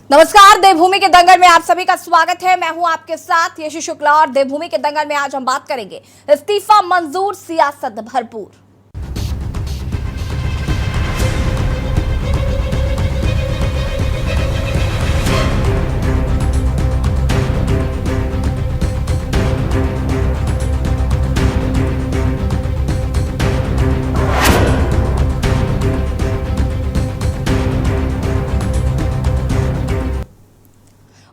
नमस्कार, देवभूमि के दंगल में आप सभी का स्वागत है। मैं हूं आपके साथ यशी शुक्ला और देवभूमि के दंगल में आज हम बात करेंगे इस्तीफा मंजूर, सियासत भरपूर।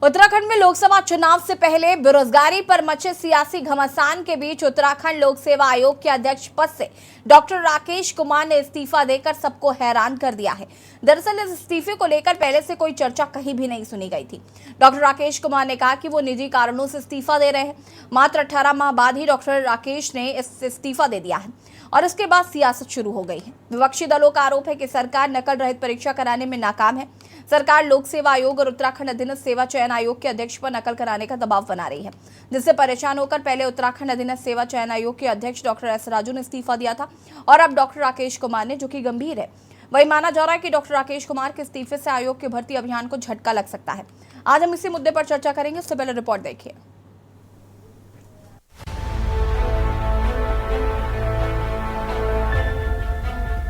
उत्तराखंड में लोकसभा चुनाव से पहले बेरोजगारी पर मचे सियासी घमासान के बीच उत्तराखंड लोक सेवा आयोग के अध्यक्ष पद से डॉक्टर राकेश कुमार ने इस्तीफा देकर सबको हैरान कर दिया है। दरअसल इस इस्तीफे को लेकर पहले से कोई चर्चा कहीं भी नहीं सुनी गई थी। डॉक्टर राकेश कुमार ने कहा कि वो निजी कारणों से इस्तीफा दे रहे हैं। मात्र 18 माह बाद ही डॉक्टर राकेश ने इस्तीफा दे दिया है और इसके बाद सियासत शुरू हो गई है। विपक्षी दलों का आरोप है कि सरकार नकल रहित परीक्षा कराने में नाकाम है। सरकार लोक सेवा आयोग और उत्तराखंड अधीनस्थ सेवा चयन आयोग के अध्यक्ष पर नकल कराने का दबाव बना रही है, जिससे परेशान होकर पहले उत्तराखंड अधीनस्थ सेवा चयन आयोग के अध्यक्ष डॉक्टर एस राजू ने इस्तीफा दिया था और अब डॉक्टर राकेश कुमार ने, जो कि गंभीर है। वही माना जा रहा है कि डॉक्टर राकेश कुमार के इस्तीफे से आयोग के भर्ती अभियान को झटका लग सकता है। आज हम इसी मुद्दे पर चर्चा करेंगे। उससे पहले रिपोर्ट देखिए।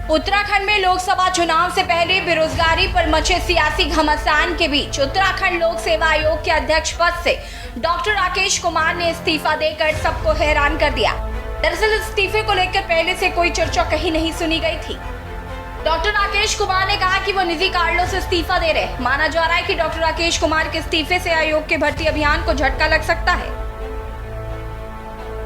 उत्तराखंड में लोकसभा चुनाव से पहले बेरोजगारी पर मचे सियासी घमासान के बीच उत्तराखंड लोक सेवा आयोग के अध्यक्ष पद से डॉक्टर राकेश कुमार ने इस्तीफा देकर सबको हैरान कर दिया। दरअसल इस्तीफे को लेकर पहले से कोई चर्चा कहीं नहीं सुनी गई थी। डॉक्टर राकेश कुमार ने कहा कि वो निजी कारणों से इस्तीफा दे रहे। माना जा रहा है कि डॉक्टर राकेश कुमार के इस्तीफे से आयोग के भर्ती अभियान को झटका लग सकता है।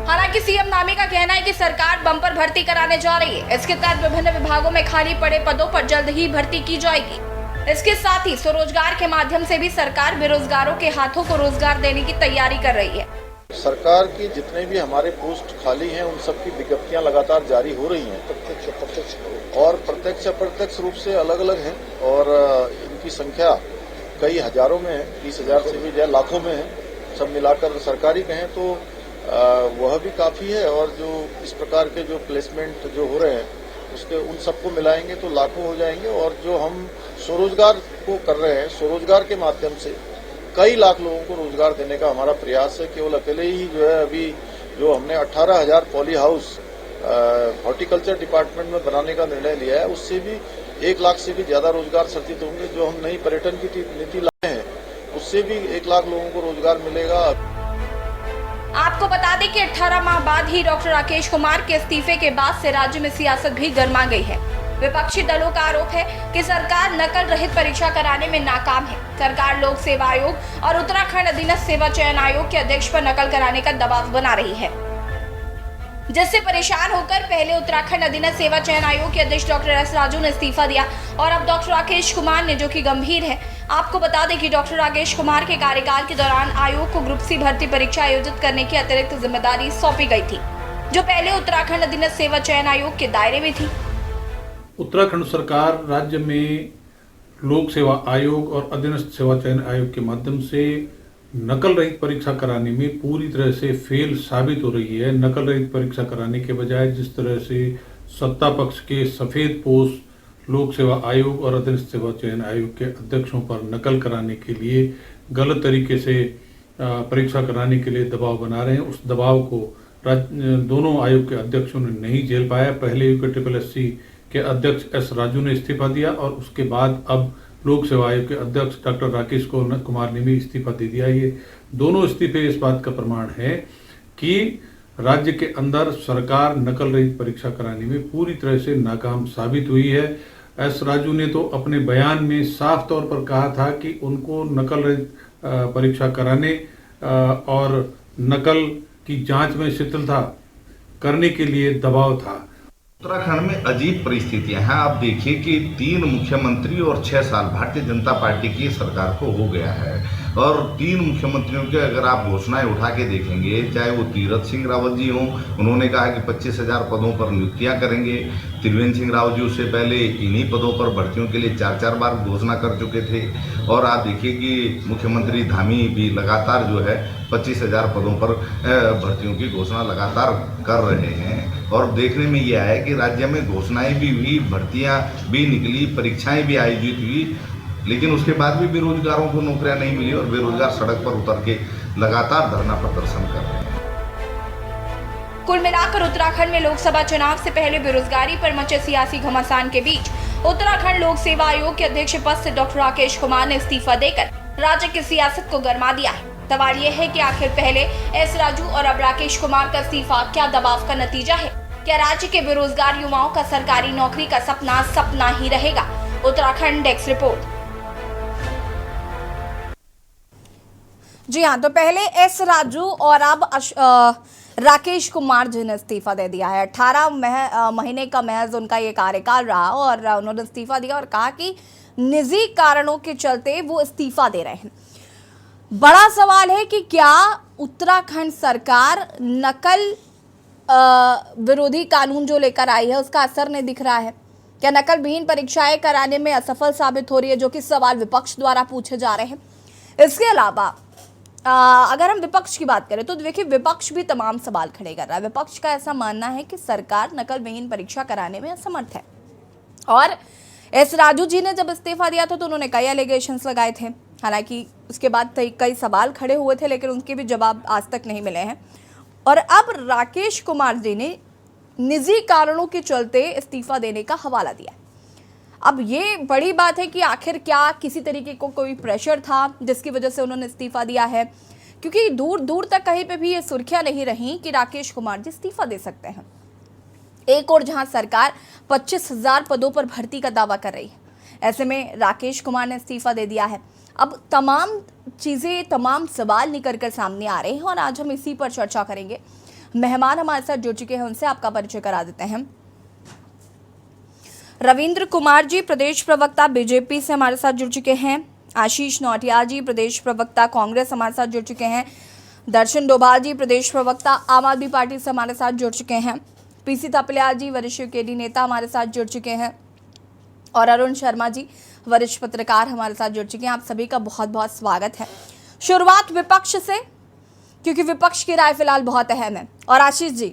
हालांकि सीएम नामी का कहना है कि सरकार बम्पर भर्ती कराने जा रही है। इसके तहत विभिन्न विभागों में खाली पड़े पदों पर जल्द ही भर्ती की जाएगी। इसके साथ ही स्वरोजगार के माध्यम से भी सरकार बेरोजगारों के हाथों को रोजगार देने की तैयारी कर रही है। सरकार की जितने भी हमारे पोस्ट खाली हैं उन सब की विज्ञप्तियां लगातार जारी हो रही हैं, प्रत्यक्ष अप्रत्यक्ष रूप से अलग अलग हैं और इनकी संख्या कई हजारों में है, 20,000 से भी ज्यादा, लाखों में है। सब मिलाकर सरकारी कहें तो वह भी काफी है और जो इस प्रकार के जो प्लेसमेंट जो हो रहे हैं उसके उन सबको मिलाएंगे तो लाखों हो जाएंगे। और जो हम स्वरोजगार को कर रहे हैं, स्वरोजगार के माध्यम से कई लाख लोगों को रोजगार देने का हमारा प्रयास है। केवल अकेले ही जो है अभी जो हमने 18,000 पॉली हाउस हॉर्टिकल्चर डिपार्टमेंट में बनाने का निर्णय लिया है, उससे भी 1 लाख से भी ज्यादा रोजगार सृजित होंगे। जो हम नई पर्यटन की नीति लाए हैं उससे भी 1 लाख लोगों को रोजगार मिलेगा। आपको बता दें कि 18 माह बाद ही डॉक्टर राकेश कुमार के इस्तीफे के बाद से राज्य में सियासत भी गर्मा गई है। विपक्षी दलों का आरोप है कि सरकार नकल रहित परीक्षा कराने में नाकाम है। सरकार लोक सेवा आयोग और उत्तराखंड अधीनस्थ सेवा चयन आयोग के अध्यक्ष पर नकल कराने का दबाव बना रही है, जिससे परेशान होकर पहले उत्तराखंड अधीनस्थ सेवा चयन आयोग के अध्यक्ष डॉक्टर एस राजू ने इस्तीफा दिया और अब डॉक्टर राकेश कुमार ने, जो कि गंभीर है। आपको बता दें कि डॉक्टर राकेश कुमार के कार्यकाल के दौरान आयोग को ग्रुप सी भर्ती परीक्षा आयोजित करने की अतिरिक्त जिम्मेदारी सौंपी गई थी, जो पहले उत्तराखंड अधीनस्थ सेवा चयन आयोग के दायरे में थी। उत्तराखंड सरकार राज्य में लोक सेवा आयोग और अधीनस्थ सेवा चयन आयोग के माध्यम से नकल रहित परीक्षा कराने में पूरी तरह से फेल साबित हो रही है। नकल रहित परीक्षा कराने के बजाय जिस तरह से सत्ता पक्ष के सफेद पोष लोक सेवा आयोग और अधीनस्थ सेवा चयन आयोग के अध्यक्षों पर नकल कराने के लिए, गलत तरीके से परीक्षा कराने के लिए दबाव बना रहे हैं, उस दबाव को दोनों आयोग के अध्यक्षों ने नहीं झेल पाया। पहले UPSSC के अध्यक्ष एस राजू ने इस्तीफा दिया और उसके बाद अब लोक सेवा आयोग के अध्यक्ष डॉक्टर राकेश कुमार ने भी इस्तीफा दे दिया। ये दोनों इस्तीफे इस बात का प्रमाण है कि राज्य के अंदर सरकार नकल रहित परीक्षा कराने में पूरी तरह से नाकाम साबित हुई है। एस राजू ने तो अपने बयान में साफ तौर पर कहा था कि उनको नकल रहित परीक्षा कराने और नकल की जांच में शिथिलता करने के लिए दबाव था। उत्तराखंड में अजीब परिस्थितियां हैं। आप देखिए कि 3 मुख्यमंत्री और 6 साल भारतीय जनता पार्टी की सरकार को हो गया है और 3 मुख्यमंत्रियों के अगर आप घोषणाएं उठा के देखेंगे, चाहे वो तीरथ सिंह रावत जी हों, उन्होंने कहा कि 25,000 पदों पर नियुक्तियां करेंगे। त्रिवेंद्र सिंह रावत जी उससे पहले इन्हीं पदों पर भर्तियों के लिए 4-4 बार घोषणा कर चुके थे। और आप देखिए कि मुख्यमंत्री धामी भी लगातार जो है 25,000 पदों पर भर्तियों की घोषणा लगातार कर रहे हैं। और देखने में यह आया कि राज्य में घोषणाएं भी हुई, भर्तियां भी निकली, परीक्षाएं भी आयोजित हुई लेकिन उसके बाद भी बेरोजगारों को नौकरियां नहीं मिली और बेरोजगार सड़क पर उतर के लगातार धरना प्रदर्शन कर रहे हैं। कुल मिलाकर उत्तराखंड में लोकसभा चुनाव से पहले बेरोजगारी पर मचे सियासी घमासान के बीच उत्तराखंड लोक सेवा आयोग के अध्यक्ष पद से डॉक्टर राकेश कुमार ने इस्तीफा देकर राज्य की सियासत को गरमा दिया है। सवाल यह है कि आखिर पहले एस राजू और अब राकेश कुमार का इस्तीफा क्या दबाव का नतीजा है? क्या राज्य के बेरोजगार युवाओं का सरकारी नौकरी का सपना सपना ही रहेगा? Uttarakhand desk report. जी हाँ, तो पहले एस राजू और अब राकेश कुमार जी ने इस्तीफा दे दिया है। 18 महीने का महज उनका ये कार्यकाल रहा और उन्होंने इस्तीफा दिया और कहा कि निजी कारणों के चलते वो इस्तीफा दे रहे हैं। बड़ा सवाल है कि क्या उत्तराखंड सरकार नकल विरोधी कानून जो लेकर आई है उसका असर नहीं दिख रहा है? क्या नकल विहीन परीक्षाएं कराने में असफल साबित हो रही है, जो कि सवाल विपक्ष द्वारा पूछे जा रहे हैं। इसके अलावा अगर हम विपक्ष की बात करें तो देखिए, विपक्ष भी तमाम सवाल खड़े कर रहा है। विपक्ष का ऐसा मानना है कि सरकार नकल विहीन परीक्षा कराने में असमर्थ है और एस राजू जी ने जब इस्तीफा दिया था तो उन्होंने कई एलिगेशंस लगाए थे। हालांकि उसके बाद कई सवाल खड़े हुए थे, लेकिन उनके भी जवाब आज तक नहीं मिले हैं। और अब राकेश कुमार जी ने निजी कारणों के चलते इस्तीफा देने का हवाला दिया। अब ये बड़ी बात है कि आखिर क्या किसी तरीके को कोई प्रेशर था जिसकी वजह से उन्होंने इस्तीफा दिया है, क्योंकि दूर दूर तक कहीं पे भी ये सुर्खियां नहीं रही कि राकेश कुमार जी इस्तीफा दे सकते हैं। एक और जहां सरकार 25,000 पदों पर भर्ती का दावा कर रही है, ऐसे में राकेश कुमार ने इस्तीफा दे दिया है। अब तमाम चीज़ें, तमाम सवाल निकल कर सामने आ रहे हैं और आज हम इसी पर चर्चा करेंगे। मेहमान हमारे साथ जुड़ चुके हैं, उनसे आपका परिचय करा देते हैं। रविंद्र कुमार जी, प्रदेश प्रवक्ता बीजेपी से हमारे साथ जुड़ चुके हैं। आशीष नौटियाल जी, प्रदेश प्रवक्ता कांग्रेस, हमारे साथ जुड़ चुके हैं। दर्शन डोभाल जी, प्रदेश प्रवक्ता आम आदमी पार्टी से हमारे साथ जुड़ चुके हैं। पीसी थपलियाल जी, वरिष्ठ केडी नेता, हमारे साथ जुड़ चुके हैं। और अरुण शर्मा जी, वरिष्ठ पत्रकार, हमारे साथ जुड़ चुके हैं। आप सभी का बहुत बहुत स्वागत है। शुरुआत विपक्ष से, क्योंकि विपक्ष की राय फिलहाल बहुत अहम है। और आशीष जी,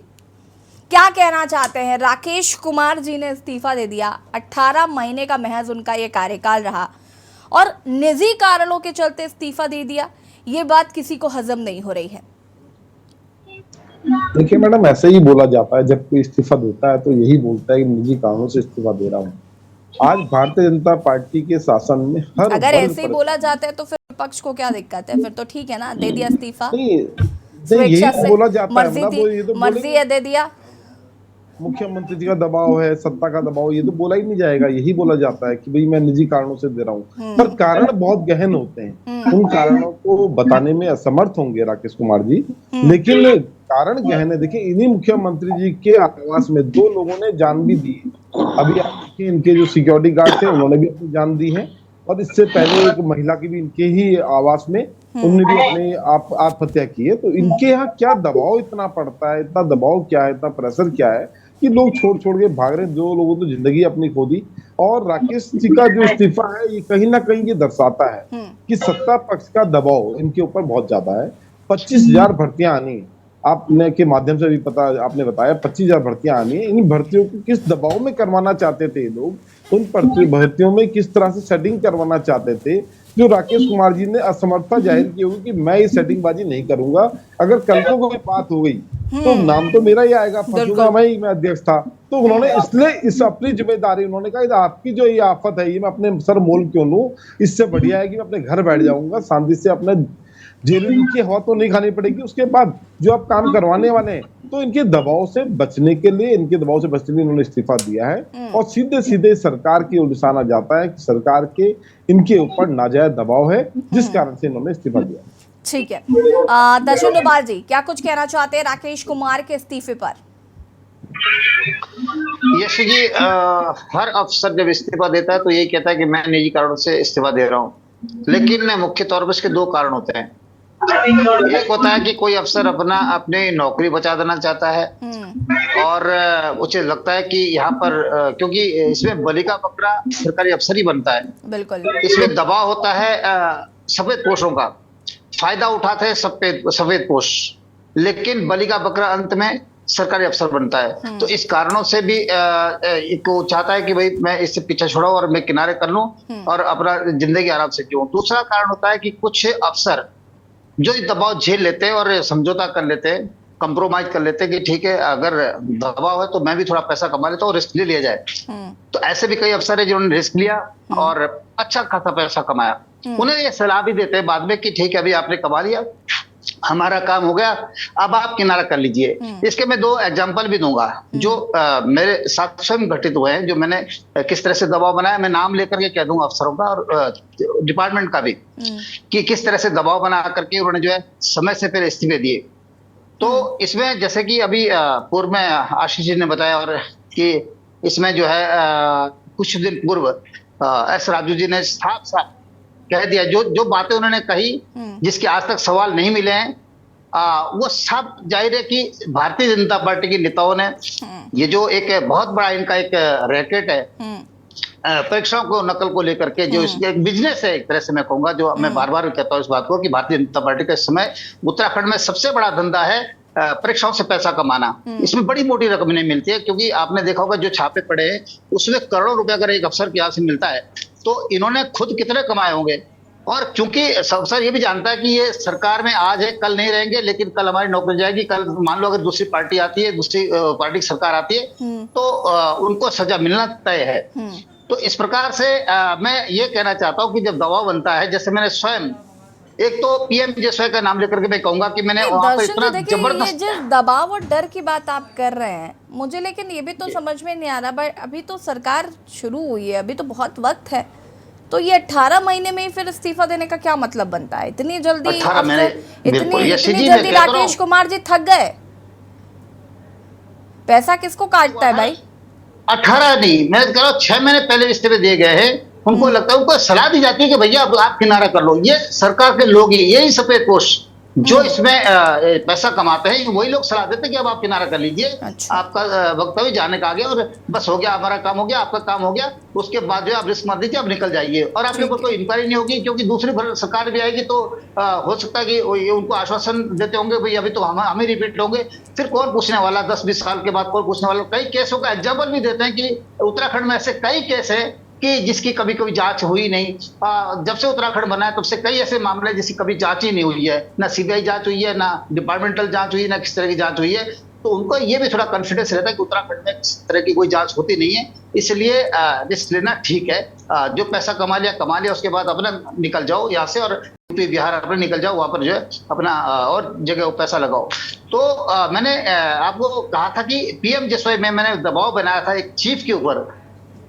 क्या कहना चाहते हैं? राकेश कुमार जी ने इस्तीफा दे दिया, 18 महीने का महज उनका ये कार्यकाल रहा और निजी कारणों के चलते इस्तीफा दे दिया। ये बात किसी को हजम नहीं हो रही है। देखिए मैडम, ऐसे ही बोला जाता है, जब कोई इस्तीफा देता है तो यही बोलता है कि निजी कारणों से इस्तीफा दे रहा हूँ। आज भारतीय जनता पार्टी के शासन में हर अगर ऐसे ही बोला जाता है तो फिर विपक्ष को क्या दिक्कत है? फिर तो ठीक है ना, दे दिया इस्तीफा, यही बोला जाता है, मर्जी है, दे दिया। मुख्यमंत्री जी का दबाव है, सत्ता का दबाव, ये तो बोला ही नहीं जाएगा। यही बोला जाता है कि भाई मैं निजी कारणों से दे रहा हूँ, पर कारण बहुत गहन होते हैं। उन कारणों को बताने में असमर्थ होंगे राकेश कुमार जी, लेकिन कारण गहन है। देखिए, इन्हीं मुख्यमंत्री जी के आवास में 2 लोगों ने जान भी दी। अभी आप देखिए, इनके जो सिक्योरिटी गार्ड थे उन्होंने भी अपनी जान दी है, और इससे पहले एक महिला की भी इनके ही आवास में उन्होंने भी अपने आत्महत्या की है। तो इनके यहाँ क्या दबाव इतना पड़ता है, इतना दबाव क्या है, इतना प्रेशर क्या है कि लोग छोड़ छोड़ के भाग रहे हैं। 2 लोगों तो जिंदगी अपनी खो दी। और राकेश जी का जो इस्तीफा है, ये कहीं ना कहीं ये दर्शाता है कि सत्ता पक्ष का दबाव इनके ऊपर बहुत ज्यादा है। 25,000 भर्तियां आनी, आपने के माध्यम से भी पता, आपने बताया 25,000 भर्तियां आनी है। इन भर्तियों को किस दबाव में करवाना चाहते थे लोग, उन भर्तियों में किस तरह से सेटिंग करवाना चाहते थे, जो राकेश कुमार जी ने असमर्थता जाहिर की होगी कि मैं ये सेटिंगबाजी नहीं करूंगा। अगर कल को कोई बात हो गई तो नाम तो मेरा ही आएगा, फंसूंगा मैं अध्यक्ष था। तो उन्होंने इसलिए इस अपनी जिम्मेदारी, उन्होंने कहा आपकी जो ये आफत है, ये मैं अपने सर मोल क्यों लूं, इससे बढ़िया है कि मैं अपने घर बैठ जाऊंगा, शांति से अपने जेल की हवा तो नहीं खानी पड़ेगी। उसके बाद जो आप काम करवाने वाले हैं, तो इनके दबाव से बचने के लिए उन्होंने इस्तीफा दिया है। और सीधे सीधे सरकार की ओर निशाना जाता है कि सरकार के इनके ऊपर नाजायज दबाव है, जिस कारण से इन्होंने इस्तीफा दिया। ठीक है, दर्शन डोभाल जी, क्या कुछ कहना चाहते हैं राकेश कुमार के इस्तीफे पर? यश जी, हर अफसर जब इस्तीफा देता है तो यही कहता है कि मैं निजी कारणों से इस्तीफा दे रहा हूँ, लेकिन मुख्य तौर पर इसके 2 कारण होते हैं। एक होता है कि कोई अफसर अपनी नौकरी बचा देना चाहता है, और उसे लगता है कि यहाँ पर क्योंकि इसमें बलि का बकरा सरकारी अफसर ही बनता है, बिल्कुल इसमें दबाव होता है सफेद पोशों का, फायदा उठाते हैं सफेद पोश, लेकिन बलि का बकरा अंत में सरकारी अफसर बनता है। तो इस कारणों से भी एक वो चाहता है कि भाई मैं इससे पीछा छुड़ाऊं और मैं किनारे कर लूं और अपना जिंदगी आराम से जीऊं। दूसरा कारण होता है कि कुछ अफसर जो दबाव झेल लेते हैं और समझौता कर लेते हैं, कंप्रोमाइज कर लेते हैं कि ठीक है अगर दबाव है तो मैं भी थोड़ा पैसा कमा लेता हूँ, रिस्क ले लिया जाए। तो ऐसे भी कई अफसर है जिन्होंने रिस्क लिया और अच्छा खासा पैसा कमाया। उन्हें ये सलाह भी देते हैं बाद में कि ठीक है अभी आपने कमा लिया, हमारा काम हो गया, अब आप किनारा कर लीजिए। इसके मैं 2 एग्जांपल भी दूंगा जो मेरे साथ स्वयं घटित हुए हैं, जो मैंने किस तरह से दबाव बनाया। मैं नाम लेकर के कह दूंगा अफसरों का और डिपार्टमेंट का भी, कि किस तरह से दबाव बना करके उन्होंने जो है समय से पहले इस्तीफे दिए। तो इसमें जैसे कि अभी पूर्व में आशीष जी ने बताया और कि इसमें जो है कुछ दिन पूर्व एस राजू जी ने साफ साफ कह दिया, जो बातें उन्होंने कही जिसके आज तक सवाल नहीं मिले हैं, वो सब जाहिर है कि भारतीय जनता पार्टी के नेताओं ने ये जो एक बहुत बड़ा इनका एक रैकेट है परीक्षाओं को नकल को लेकर के, जो इसके एक बिजनेस है एक तरह से मैं कहूंगा, जो मैं बार बार कहता हूँ इस बात को कि भारतीय जनता पार्टी का इस समय उत्तराखंड में सबसे बड़ा धंधा है परीक्षाओं से पैसा कमाना। इसमें बड़ी मोटी रकम नहीं मिलती है, क्योंकि आपने देखा होगा जो छापे पड़े हैं उसमें करोड़ों रुपए अगर एक अफसर के यहाँ से मिलता है तो इन्होंने खुद कितने कमाए होंगे। और क्योंकि अफसर ये भी जानता है कि ये सरकार में आज है कल नहीं रहेंगे, लेकिन कल हमारी नौकरी जाएगी, कल मान लो अगर दूसरी पार्टी आती है, दूसरी पार्टी की सरकार आती है तो उनको सजा मिलना तय है। तो इस प्रकार से मैं ये कहना चाहता हूँ कि जब दबाव बनता है, जैसे मैंने स्वयं एक तो पीएम जसवाई का नाम लेकर के मैं कहूंगा कि मैंने वहां पर इतना जबरदस्त, ये जो दबाव और डर की बात आप कर रहे हैं मुझे, लेकिन ये भी तो समझ में नहीं आ रहा भाई, अभी तो सरकार शुरू हुई है, अभी तो बहुत वक्त है, तो ये 18 महीने में ही फिर इस्तीफा देने का क्या मतलब बनता है? इतनी जल्दी इतनी जल्दी राकेश कुमार जी थक गए? पैसा किसको काटता है भाई? 18 नहीं, मैं कह रहा हूँ 6 महीने पहले इस्तीफे दिए गए हैं। उनको लगता है, उनको सलाह दी जाती है कि भैया अब आप किनारा कर लो। ये सरकार के लोग ही, यही सफेद पोश जो इसमें पैसा कमाते हैं, वही लोग सलाह देते हैं कि अब आप किनारा कर लीजिए। अच्छा। आपका वक्तव्य जाने का आ गया और बस हो गया, हमारा काम हो गया, आपका काम हो गया, उसके बाद जो आप रिस्क मत दीजिए, आप निकल जाइए और आपके ऊपर कोई इंक्वायरी नहीं होगी, क्योंकि दूसरी सरकार भी आएगी तो हो सकता है कि उनको आश्वासन देते होंगे भाई अभी तो हम ही रिपीट होंगे, फिर कौन पूछने वाला, 10-20 साल के बाद कौन पूछने वाला। कई केसों का एग्जाम्पल भी देते हैं कि उत्तराखंड में ऐसे कई केस है कि जिसकी कभी कोई जांच हुई नहीं। जब से उत्तराखंड बना है तब से कई ऐसे मामले जिसकी कभी जांच ही नहीं हुई है, ना सीबीआई जांच हुई है, ना डिपार्टमेंटल जांच हुई है, ना किस तरह की जांच हुई है। तो उनको ये भी थोड़ा कॉन्फिडेंस रहता है कि उत्तराखंड में किस तरह की कोई जांच होती नहीं है, इसलिए रिस्क लेना ठीक है। जो पैसा कमा लिया उसके बाद अपना निकल जाओ यहाँ से और यूपी बिहार अपने निकल जाओ, वहां पर जो है अपना और जगह पैसा लगाओ। तो मैंने आपको कहा था कि पीएम जसवाई में मैंने दबाव बनाया था एक चीफ के ऊपर,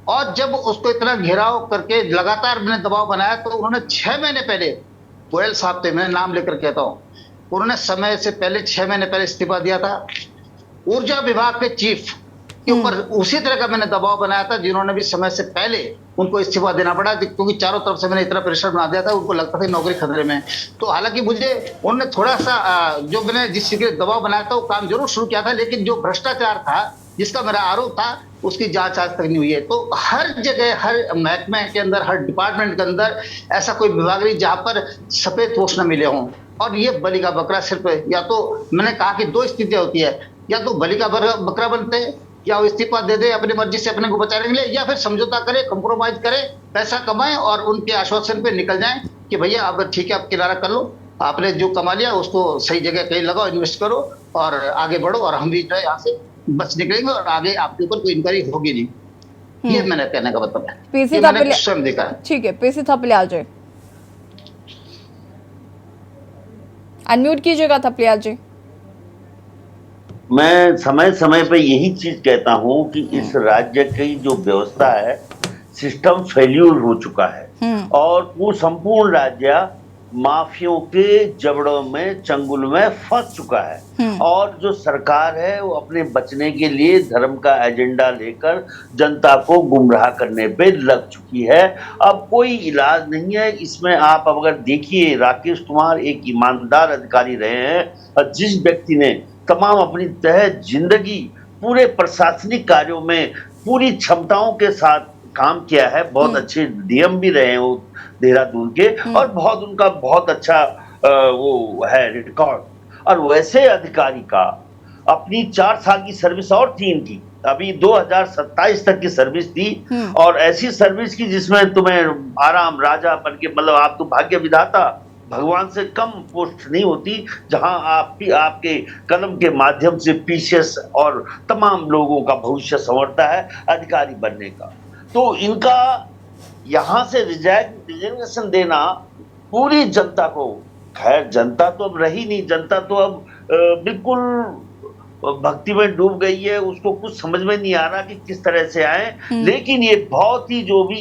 और जब उसको इतना घेराव करके लगातार मैंने दबाव बनाया तो उन्होंने 6 महीने पहले, गोयल साहब थे, मैं नाम लेकर कहता हूं, उन्होंने समय से पहले 6 महीने पहले इस्तीफा दिया था। ऊर्जा विभाग के चीफ के ऊपर उसी तरह का मैंने दबाव बनाया था, जिन्होंने भी समय से पहले उनको इस्तीफा देना पड़ा, क्योंकि चारों तरफ से मैंने इतना प्रेशर बना दिया था, उनको लगता था नौकरी खतरे में। तो हालांकि मुझे उन्होंने थोड़ा सा जो मैंने जिस चीज दबाव बनाया था वो काम जरूर शुरू किया था, लेकिन जो भ्रष्टाचार था जिसका मेरा आरोप था उसकी जांच आज तक नहीं हुई है। तो हर जगह, हर महकमे के अंदर, हर डिपार्टमेंट के अंदर ऐसा कोई विभाग नहीं जहां पर सफेद पोष न मिले हों। और ये बलि का बकरा सिर्फ, या तो मैंने कहा कि 2 स्थितियां होती है, या तो बलि का बकरा बनते हैं, या वो इस्तीफा दे दे अपनी मर्जी से अपने को बचाने के लिए, या फिर समझौता करे, कंप्रोमाइज करे, पैसा कमाए और उनके आश्वासन पे निकल जाए कि भैया अब ठीक है, आप किनारा कर लो, आपने जो कमा लिया उसको सही जगह कहीं लगाओ, इन्वेस्ट करो और आगे बढ़ो, और हम भी जो है यहाँ से बच निकलेंगे और आगे आपके ऊपर कोई इंक्वायरी होगी नहीं। ये मैंने कहने का मतलब है। पीसी मैंने स्वयं देखा है। ठीक है, पीसी थपलियाल जी अनम्यूट कीजिएगा। थपलियाल जी, मैं समय समय पे यही चीज कहता हूं कि इस राज्य की जो व्यवस्था है, सिस्टम फेल्यूर हो चुका है और वो संपूर्ण राज्य माफियों के जबड़ों में, चंगुल में फंस चुका है। और जो सरकार है वो अपने बचने के लिए धर्म का एजेंडा लेकर जनता को गुमराह करने पे लग चुकी है। अब कोई इलाज नहीं है इसमें। आप अगर देखिए, राकेश कुमार एक ईमानदार अधिकारी रहे हैं और जिस व्यक्ति ने तमाम अपनी तह जिंदगी पूरे प्रशासनिक कार्यों में पूरी क्षमताओं के साथ काम किया है, बहुत अच्छे डीएम भी रहे हैं वो देहरादून के, और बहुत उनका बहुत अच्छा वो है रिकॉर्ड, और वैसे अधिकारी का अपनी 4 साल की सर्विस और थी इनकी, अभी 2027 तक की सर्विस थी, और ऐसी सर्विस की जिसमें तुम्हें आराम राजा बन के, मतलब आप तो भाग्य विधाता, भगवान से कम पोस्ट नहीं होती जहां आपके कलम के माध्यम से पीसीएस और तमाम लोगों का भविष्य संवरता है अधिकारी बनने का। तो इनका यहां से रिजाइनेशन देना पूरी जनता को, खैर जनता तो अब रही नहीं, जनता तो अब बिल्कुल भक्ति में डूब गई है, उसको कुछ समझ में नहीं आ रहा कि किस तरह से आए। लेकिन ये बहुत ही, जो भी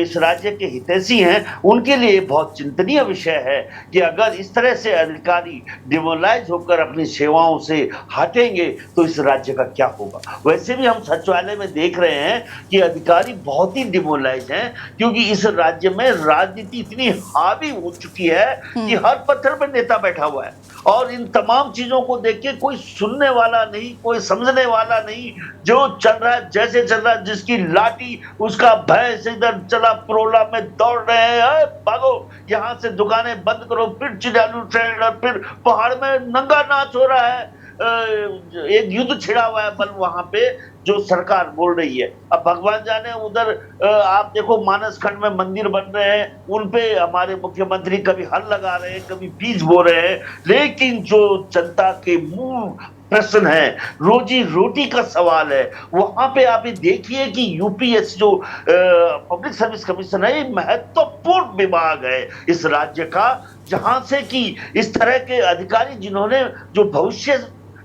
इस राज्य के हितैषी हैं उनके लिए बहुत चिंतनीय विषय है कि अगर इस तरह से अधिकारी डिमोलाइज होकर अपनी सेवाओं से हटेंगे तो इस राज्य का क्या होगा। वैसे भी हम सचिवालय में देख रहे हैं कि अधिकारी बहुत ही डिमोलाइज हैं, क्योंकि इस राज्य में राजनीति इतनी हावी हो चुकी है कि हर पत्थर पर नेता बैठा हुआ है, और इन तमाम चीजों को देख के कोई सुनने वाला नहीं, कोई समझने वाला नहीं। जो चल रहा है जैसे चल रहा है, जिसकी लाठी उसका भैंस इधर चला परोला में दौड़ रहे हैं, भागो यहाँ से, दुकानें बंद करो, फिर चिड़ालू ट्रेन, और फिर पहाड़ में नंगा नाच हो रहा है। एक युद्ध छिड़ा हुआ है बल वहां पे, जो सरकार बोल रही है। अब भगवान जाने उधर आप देखो मानस खंड में मंदिर बन रहे हैं, उनपे हमारे मुख्यमंत्री कभी हल लगा रहे हैं, कभी बीज बो रहे हैं, लेकिन जो जनता के मूल प्रश्न है, रोजी रोटी का सवाल है, वहां पे आप ये देखिए कि यूपीएस जो पब्लिक सर्विस कमीशन है, ये महत्वपूर्ण विभाग है इस राज्य का, जहां से कि इस तरह के अधिकारी जिन्होंने, जो भविष्य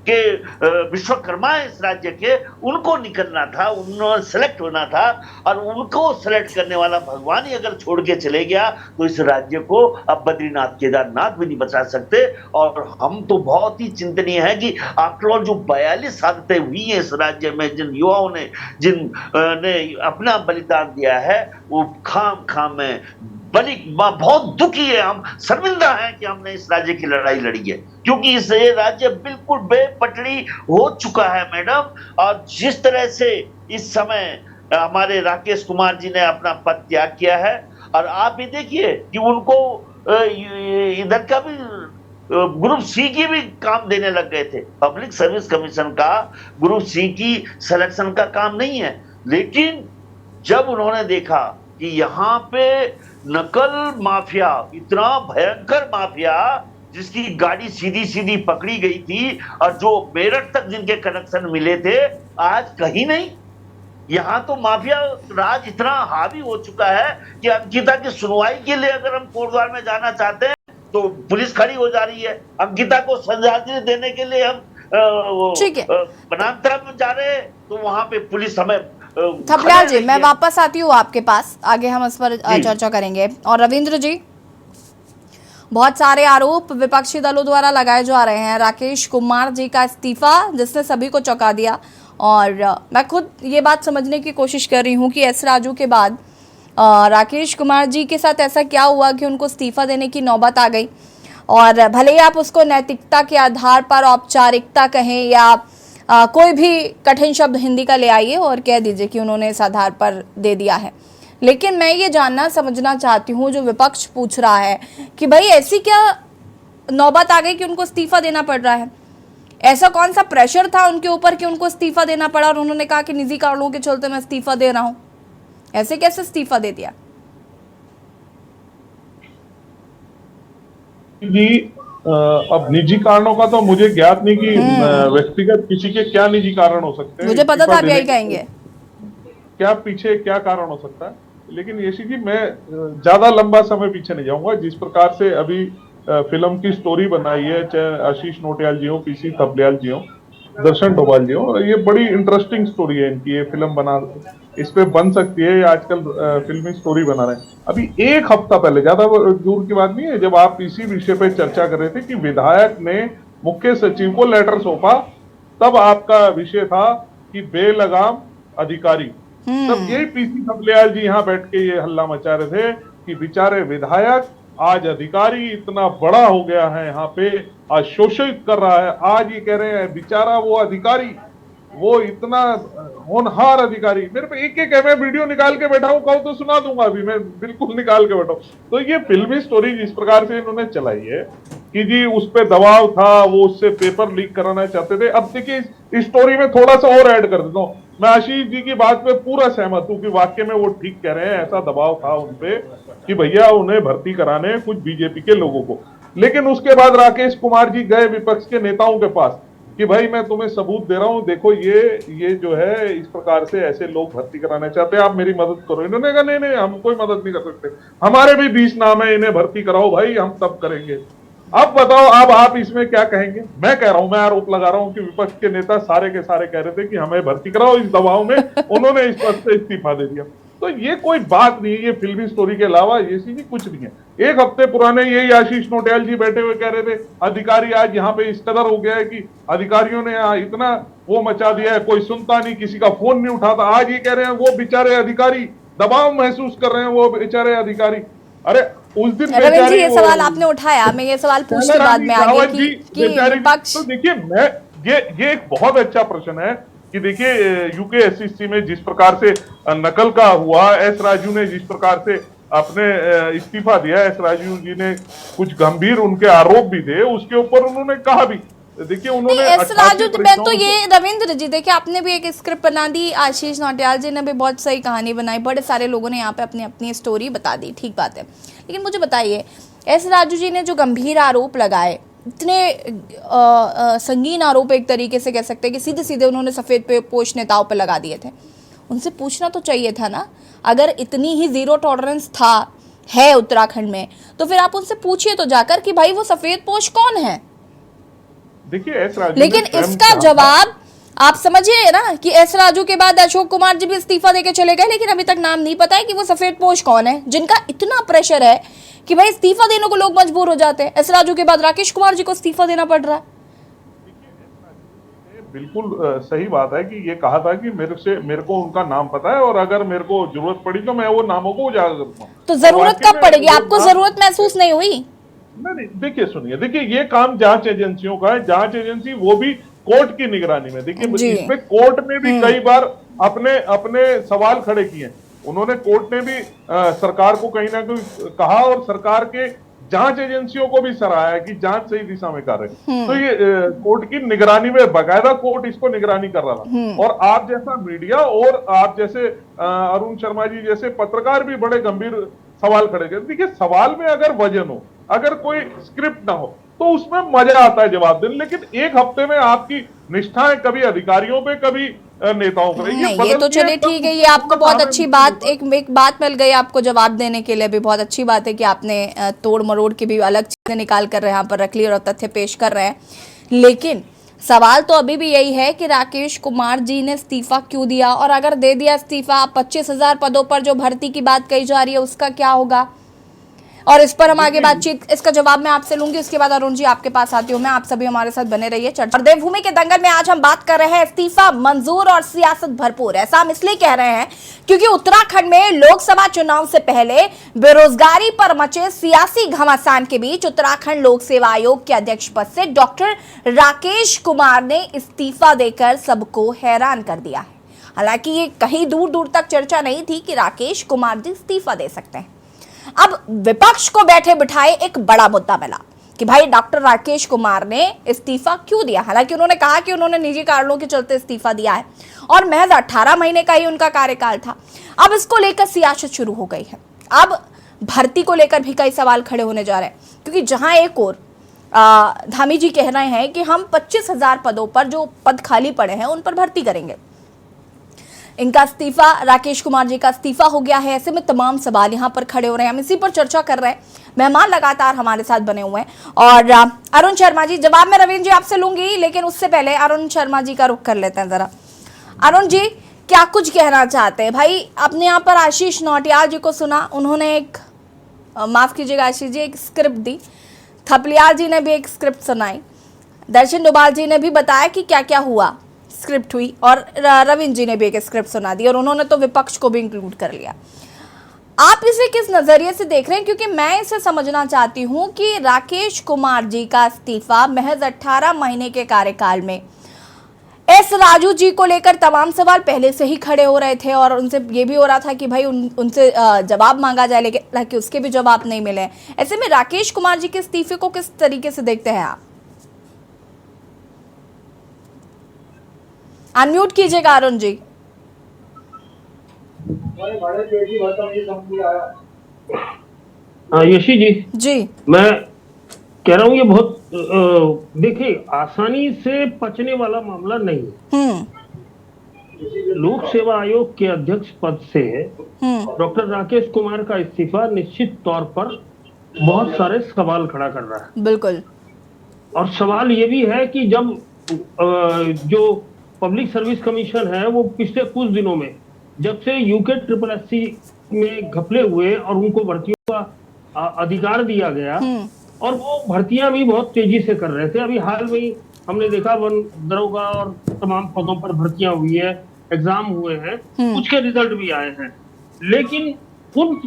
के विश्वकर्मा है इस राज्य के, उनको निकलना था, उन्होंने सेलेक्ट होना था, और उनको सेलेक्ट करने वाला भगवान ही अगर छोड़ के चले गया तो इस राज्य को अब बद्रीनाथ केदारनाथ भी नहीं बचा सकते। और हम तो बहुत ही चिंतनीय है कि आफ्टर ऑल जो 42 आदतें हुई हैं इस राज्य में, जिन युवाओं ने ने अपना बलिदान दिया है, वो खाम में बहुत दुखी है, हम शर्मिंदा हैं कि हमने इस राज्य की लड़ाई लड़ी है, क्योंकि इस राज्य बिल्कुल बेपटरी हो चुका है मैडम। और जिस तरह से इस समय हमारे राकेश कुमार जी ने अपना पद त्याग किया है, और आप भी देखिए कि उनको इधर का भी ग्रुप सी की भी काम देने लग गए थे। पब्लिक सर्विस कमीशन का ग्रुप सी की सिलेक्शन का काम नहीं है, लेकिन जब उन्होंने देखा कि यहाँ पे नकल माफिया, इतना भयंकर माफिया, जिसकी गाड़ी सीधी सीधी पकड़ी गई थी, और जो मेरठ तक जिनके कनेक्शन मिले थे, आज कहीं नहीं। यहाँ तो माफिया राज इतना हावी हो चुका है कि अंकिता की सुनवाई के लिए अगर हम कोटद्वार में जाना चाहते हैं तो पुलिस खड़ी हो जा रही है। अंकिता को श्रद्धांजलि देने के लिए हम बनांतरा में जा रहे हैं तो वहां पे पुलिस हमें। थपलियाल जी, मैं वापस आती हूँ आपके पास, आगे हम इस पर चर्चा करेंगे। और रविंद्र जी, बहुत सारे आरोप विपक्षी दलों द्वारा लगाए जा रहे हैं। राकेश कुमार जी का इस्तीफा जिसने सभी को चौंका दिया, और मैं खुद ये बात समझने की कोशिश कर रही हूँ कि एस राजू के बाद राकेश कुमार जी के साथ ऐसा क्या हुआ कि उनको इस्तीफा देने की नौबत आ गई। और भले ही आप उसको नैतिकता के आधार पर औपचारिकता कहें या कोई भी कठिन शब्द हिंदी का ले आइए और कह दीजिए कि उन्होंने इस आधार पर दे दिया है, लेकिन मैं ये जानना समझना चाहती हूँ, जो विपक्ष पूछ रहा है कि भाई ऐसी क्या नौबत आ गई कि उनको इस्तीफा देना पड़ रहा है। ऐसा कौन सा प्रेशर था उनके ऊपर कि उनको इस्तीफा देना पड़ा, और उन्होंने कहा कि निजी कारणों के चलते मैं इस्तीफा दे रहा हूँ। ऐसे कैसे इस्तीफा दे दिया जी? अब निजी कारणों का तो मुझे ज्ञात नहीं कि व्यक्तिगत किसी के क्या निजी कारण हो सकते हैं। मुझे पता था आप यही कहेंगे। क्या पीछे क्या कारण हो सकता है, लेकिन येशी जी मैं ज्यादा लंबा समय पीछे नहीं जाऊंगा। जिस प्रकार से अभी फिल्म की स्टोरी बनाई है, चाहे आशीष नोटियाल जी हो, पीसी थपलियाल जी हो, दर्शन डोभाल जी हो, और ये बड़ी इंटरेस्टिंग स्टोरी है इनकी। ये फिल्म बना, इस पे बन सकती है, आजकल फिल्मी स्टोरी बना रहे हैं। अभी एक हफ्ता पहले, ज्यादा दूर की बात नहीं है, जब आप इसी विषय पे चर्चा कर रहे थे कि विधायक ने मुख्य सचिव को लेटर सौंपा, तब आपका विषय था कि बेलगाम अधिकारी। तब यही पीसी थपलियाल जी यहाँ बैठ के ये हल्ला मचा रहे थे कि बेचारे विधायक, आज अधिकारी इतना बड़ा हो गया है, यहाँ पे आज शोषित कर रहा है। आज ये कह रहे हैं बेचारा वो अधिकारी, वो इतना होनहार अधिकारी। मेरे पे एक मैं वीडियो निकाल के बैठा हूँ, कहूँ तो सुना दूंगा, अभी मैं बिल्कुल निकाल के बैठा हूँ। तो ये फिल्मी स्टोरी जिस प्रकार से इन्होंने चलाई है, कि जी उस पे दबाव था, वो उससे पेपर लीक कराना चाहते थे। अब देखिए इस स्टोरी में थोड़ा सा और ऐड कर देता हूँ, मैं आशीष जी की बात पे पूरा सहमत हूँ कि वाकई में वो ठीक कह रहे हैं, ऐसा दबाव था उनपे कि भैया उन्हें भर्ती कराने कुछ बीजेपी के लोगों को। लेकिन उसके बाद राकेश कुमार जी गए विपक्ष के नेताओं के पास कि भाई मैं तुम्हें सबूत दे रहा हूं, देखो ये जो है इस प्रकार से ऐसे लोग भर्ती कराना चाहते हैं, आप मेरी मदद करो। इन्होंने कहा नहीं नहीं, हम कोई मदद नहीं कर सकते, हमारे भी 20 नाम है, इन्हें भर्ती कराओ भाई, हम तब करेंगे। अब बताओ, अब आप इसमें क्या कहेंगे? मैं कह रहा हूं, मैं आरोप लगा रहा हूं कि विपक्ष के नेता सारे के सारे कह रहे थे कि हमें भर्ती कराओ, इस दबाव में उन्होंने इस पद से इस्तीफा दे दिया। तो ये कोई बात नहीं है, ये फिल्मी स्टोरी के अलावा ये चीज कुछ नहीं है। एक हफ्ते पुराने यही आशीष नोटियाल जी बैठे हुए कह रहे थे अधिकारी आज यहाँ पे इस कदर हो गया है कि अधिकारियों ने यहाँ इतना वो मचा दिया है, कोई सुनता नहीं, किसी का फोन नहीं उठाता। आज ये कह रहे हैं वो बेचारे अधिकारी दबाव महसूस कर रहे हैं, वो बेचारे अधिकारी। अरे उस दिन रविंद्र जी ये सवाल आपने उठाया, मैं ये सवाल पूछने बाद में आगे कि विपक्ष। तो देखिए मैं ये एक बहुत अच्छा प्रश्न है कि देखिए यूकेएससीसी में जिस प्रकार से नकल का हुआ, एस राजू ने जिस प्रकार से अपने इस्तीफा दिया, एस राजू जी ने कुछ गंभीर उनके आरोप भी थे, उसके ऊपर उन्होंने कहा भी, देखिए उन्होंने एस राजू मैं तो ये रविंद्र जी देखिए आपने भी एक स्क्रिप्ट बना दी, आशीष नोटियाल जी ने भी बहुत सही कहानी बनाई, बड़े सारे लोगों ने यहाँ पे अपनी अपनी स्टोरी बता दी, ठीक बात है। लेकिन मुझे बताइए एस राजू जी ने जो गंभीर आरोप लगाए, इतने संगीन आरोप एक तरीके से कह सकते हैं कि सीधे सीधे उन्होंने सफेद पे पोश नेताओं पे लगा दिए थे, उनसे पूछना तो चाहिए था ना, अगर इतनी ही जीरो टॉलरेंस है उत्तराखंड में तो फिर आप उनसे पूछिए तो जाकर कि भाई वो सफेद पोश कौन है। देखिए एस राजू, लेकिन इसका जवाब आप समझिए ना कि एस राजू के बाद अशोक कुमार जी भी इस्तीफा देके चले गए, लेकिन अभी तक नाम नहीं पता है कि वो सफेद पोश कौन है, जिनका इतना प्रेशर है कि भाई इस्तीफा देने को लोग मजबूर हो जाते हैं। एस राजू के बाद राकेश कुमार जी को इस्तीफा देना पड़ रहा है। बिल्कुल सही बात है कि ये कहा था कि मेरे को उनका नाम पता है और अगर मेरे को जरूरत पड़ी तो मैं वो नामों को उजागर करूंगा। तो जरूरत कब पड़ेगी? आपको जरूरत महसूस नहीं हुई? नहीं, देखिए सुनिए, देखिए ये काम जांच एजेंसियों का है, जांच एजेंसी वो भी कोर्ट की निगरानी में। देखिए इसमें कोर्ट ने भी कई बार अपने सवाल खड़े किए, उन्होंने कोर्ट ने भी सरकार को कहीं ना कहीं कहा और सरकार के जांच एजेंसियों को भी सराहा कि जांच सही दिशा में कर रहे। तो ये कोर्ट की निगरानी में, बाकायदा कोर्ट इसको निगरानी कर रहा था। और आप जैसा मीडिया और आप जैसे अरुण शर्मा जी जैसे पत्रकार भी बड़े गंभीर सवाल खड़े कर। देखिए सवाल में अगर वजन हो, अगर कोई स्क्रिप्ट ना हो तो उसमें मजा आता है जवाब देने, लेकिन एक हफ्ते में आपकी निष्ठाएं कभी अधिकारियों पे कभी नेताओं पे। नहीं ये तो चलिए ठीक है, ये आपको बहुत अच्छी बात, एक बात मिल गई आपको जवाब देने के लिए भी। बहुत अच्छी बात है कि आपने तोड़ मरोड़ की भी अलग चीजें निकाल कर यहाँ पर रख ली और तथ्य पेश कर रहे हैं। लेकिन सवाल तो अभी भी यही है कि राकेश कुमार जी ने इस्तीफा क्यों दिया, और अगर दे दिया इस्तीफा, 25,000 पदों पर जो भर्ती की बात कही जा रही है उसका क्या होगा? और इस पर हम आगे बातचीत, इसका जवाब मैं आपसे लूंगी। उसके बाद अरुण जी आपके पास आती हूँ मैं, आप सभी हमारे साथ बने रहिए चर्चा। और देवभूमि के दंगल में आज हम बात कर रहे हैं इस्तीफा मंजूर और सियासत भरपूर। ऐसा हम इसलिए कह रहे हैं क्योंकि उत्तराखंड में लोकसभा चुनाव से पहले बेरोजगारी पर मचे सियासी घमासान के बीच उत्तराखंड लोक सेवा आयोग के अध्यक्ष पद से डॉक्टर राकेश कुमार ने इस्तीफा देकर सबको हैरान कर दिया है। हालांकि ये कहीं दूर दूर तक चर्चा नहीं थी कि राकेश कुमार जी इस्तीफा दे सकते हैं। अब विपक्ष को बैठे बिठाए एक बड़ा मुद्दा मिला कि भाई डॉक्टर राकेश कुमार ने इस्तीफा क्यों दिया। हालांकि उन्होंने कहा कि उन्होंने निजी कारणों के चलते इस्तीफा दिया है और महज 18 महीने का ही उनका कार्यकाल था। अब इसको लेकर सियासत शुरू हो गई है। अब भर्ती को लेकर भी कई सवाल खड़े होने जा रहे हैं, क्योंकि जहां एक और धामी जी कह रहे हैं कि हम 25,000 पदों पर जो पद खाली पड़े हैं उन पर भर्ती करेंगे, इनका इस्तीफा, राकेश कुमार जी का इस्तीफा हो गया है। ऐसे में तमाम सवाल यहाँ पर खड़े हो रहे हैं, हम इसी पर चर्चा कर रहे हैं। मेहमान लगातार हमारे साथ बने हुए हैं और अरुण शर्मा जी, जवाब मैं रविंद्र जी आपसे लूंगी, लेकिन उससे पहले अरुण शर्मा जी का रुख कर लेते हैं जरा। अरुण जी क्या कुछ कहना चाहते हैं? भाई आपने यहाँ पर आशीष नौटियाल जी को सुना, उन्होंने एक माफ कीजिएगा आशीष जी एक स्क्रिप्ट दी, थपलियाल जी ने भी एक स्क्रिप्ट सुनाई, दर्शन डोभाल जी ने भी बताया कि क्या क्या हुआ, स्क्रिप्ट हुई, और रविंद्र जी ने भी एक स्क्रिप्ट सुना दी और उन्होंने तो विपक्ष को भी इंक्लूड कर लिया। आप इसे किस नजरिए से देख रहे हैं? क्योंकि मैं इसे समझना चाहती हूं कि राकेश कुमार जी का इस्तीफा महज 18 महीने के कार्यकाल में एस राजू जी को लेकर तमाम सवाल पहले से ही खड़े हो रहे थे और उनसे ये भी हो रहा था कि भाई उनसे जवाब मांगा जाए, लेकिन हालांकि उसके भी जवाब नहीं मिले। ऐसे में राकेश कुमार जी के इस्तीफे को किस तरीके से देखते हैं आप? अनम्यूट कीजिएगा अरुण जी। यशी जी, मैं कह रहा हूँ ये बहुत देखिए आसानी से पचने वाला मामला नहीं है। लोक सेवा आयोग के अध्यक्ष पद से डॉक्टर राकेश कुमार का इस्तीफा निश्चित तौर पर बहुत सारे सवाल खड़ा कर रहा है। बिल्कुल। और सवाल ये भी है कि जब जो पब्लिक सर्विस कमीशन है वो पिछले कुछ दिनों में जब से यूके SSSC में घपले हुए और उनको भर्तियों का अधिकार दिया गया और वो भर्तियां भी बहुत तेजी से कर रहे थे। अभी हाल में ही हमने देखा वन दरोगा और तमाम पदों पर भर्तियां हुई है, एग्जाम हुए हैं, कुछ के रिजल्ट भी आए हैं। लेकिन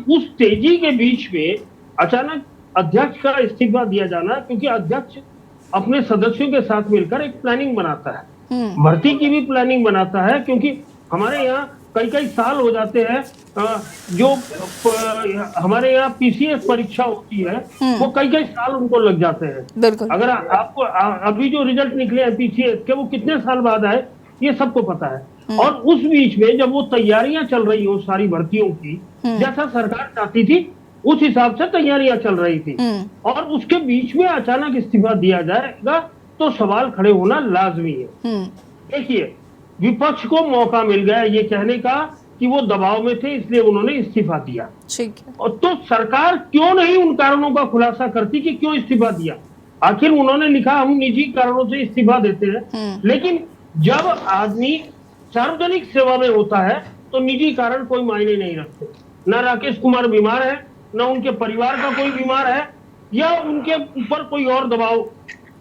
उस तेजी के बीच में अचानक अध्यक्ष का इस्तीफा दिया जाना, क्योंकि अध्यक्ष अपने सदस्यों के साथ मिलकर एक प्लानिंग बनाता है, भर्ती की भी प्लानिंग बनाता है, क्योंकि हमारे यहाँ कई साल हो जाते हैं जो हमारे यहाँ PCS परीक्षा होती है वो कई साल उनको लग जाते हैं। बिल्कुल। अगर आपको अभी जो रिजल्ट निकले हैं PCS के वो कितने साल बाद आए ये सबको पता है। और उस बीच में जब वो तैयारियां चल रही हो सारी भर्तियों की, जैसा सरकार चाहती थी उस हिसाब से तैयारियां चल रही थी, और उसके बीच में अचानक इस्तीफा दिया जाएगा तो सवाल खड़े होना लाजमी है। देखिए विपक्ष को मौका मिल गया ये कहने का कि वो दबाव में थे इसलिए उन्होंने इस्तीफा दिया। ठीक है। और तो सरकार क्यों नहीं उन कारणों का खुलासा करती कि क्यों इस्तीफा दिया? आखिर उन्होंने लिखा हम निजी कारणों से इस्तीफा देते हैं, लेकिन जब आदमी सार्वजनिक सेवा में होता है तो निजी कारण कोई मायने नहीं रखते। न राकेश कुमार बीमार है, न उनके परिवार का कोई बीमार है, या उनके ऊपर कोई और दबाव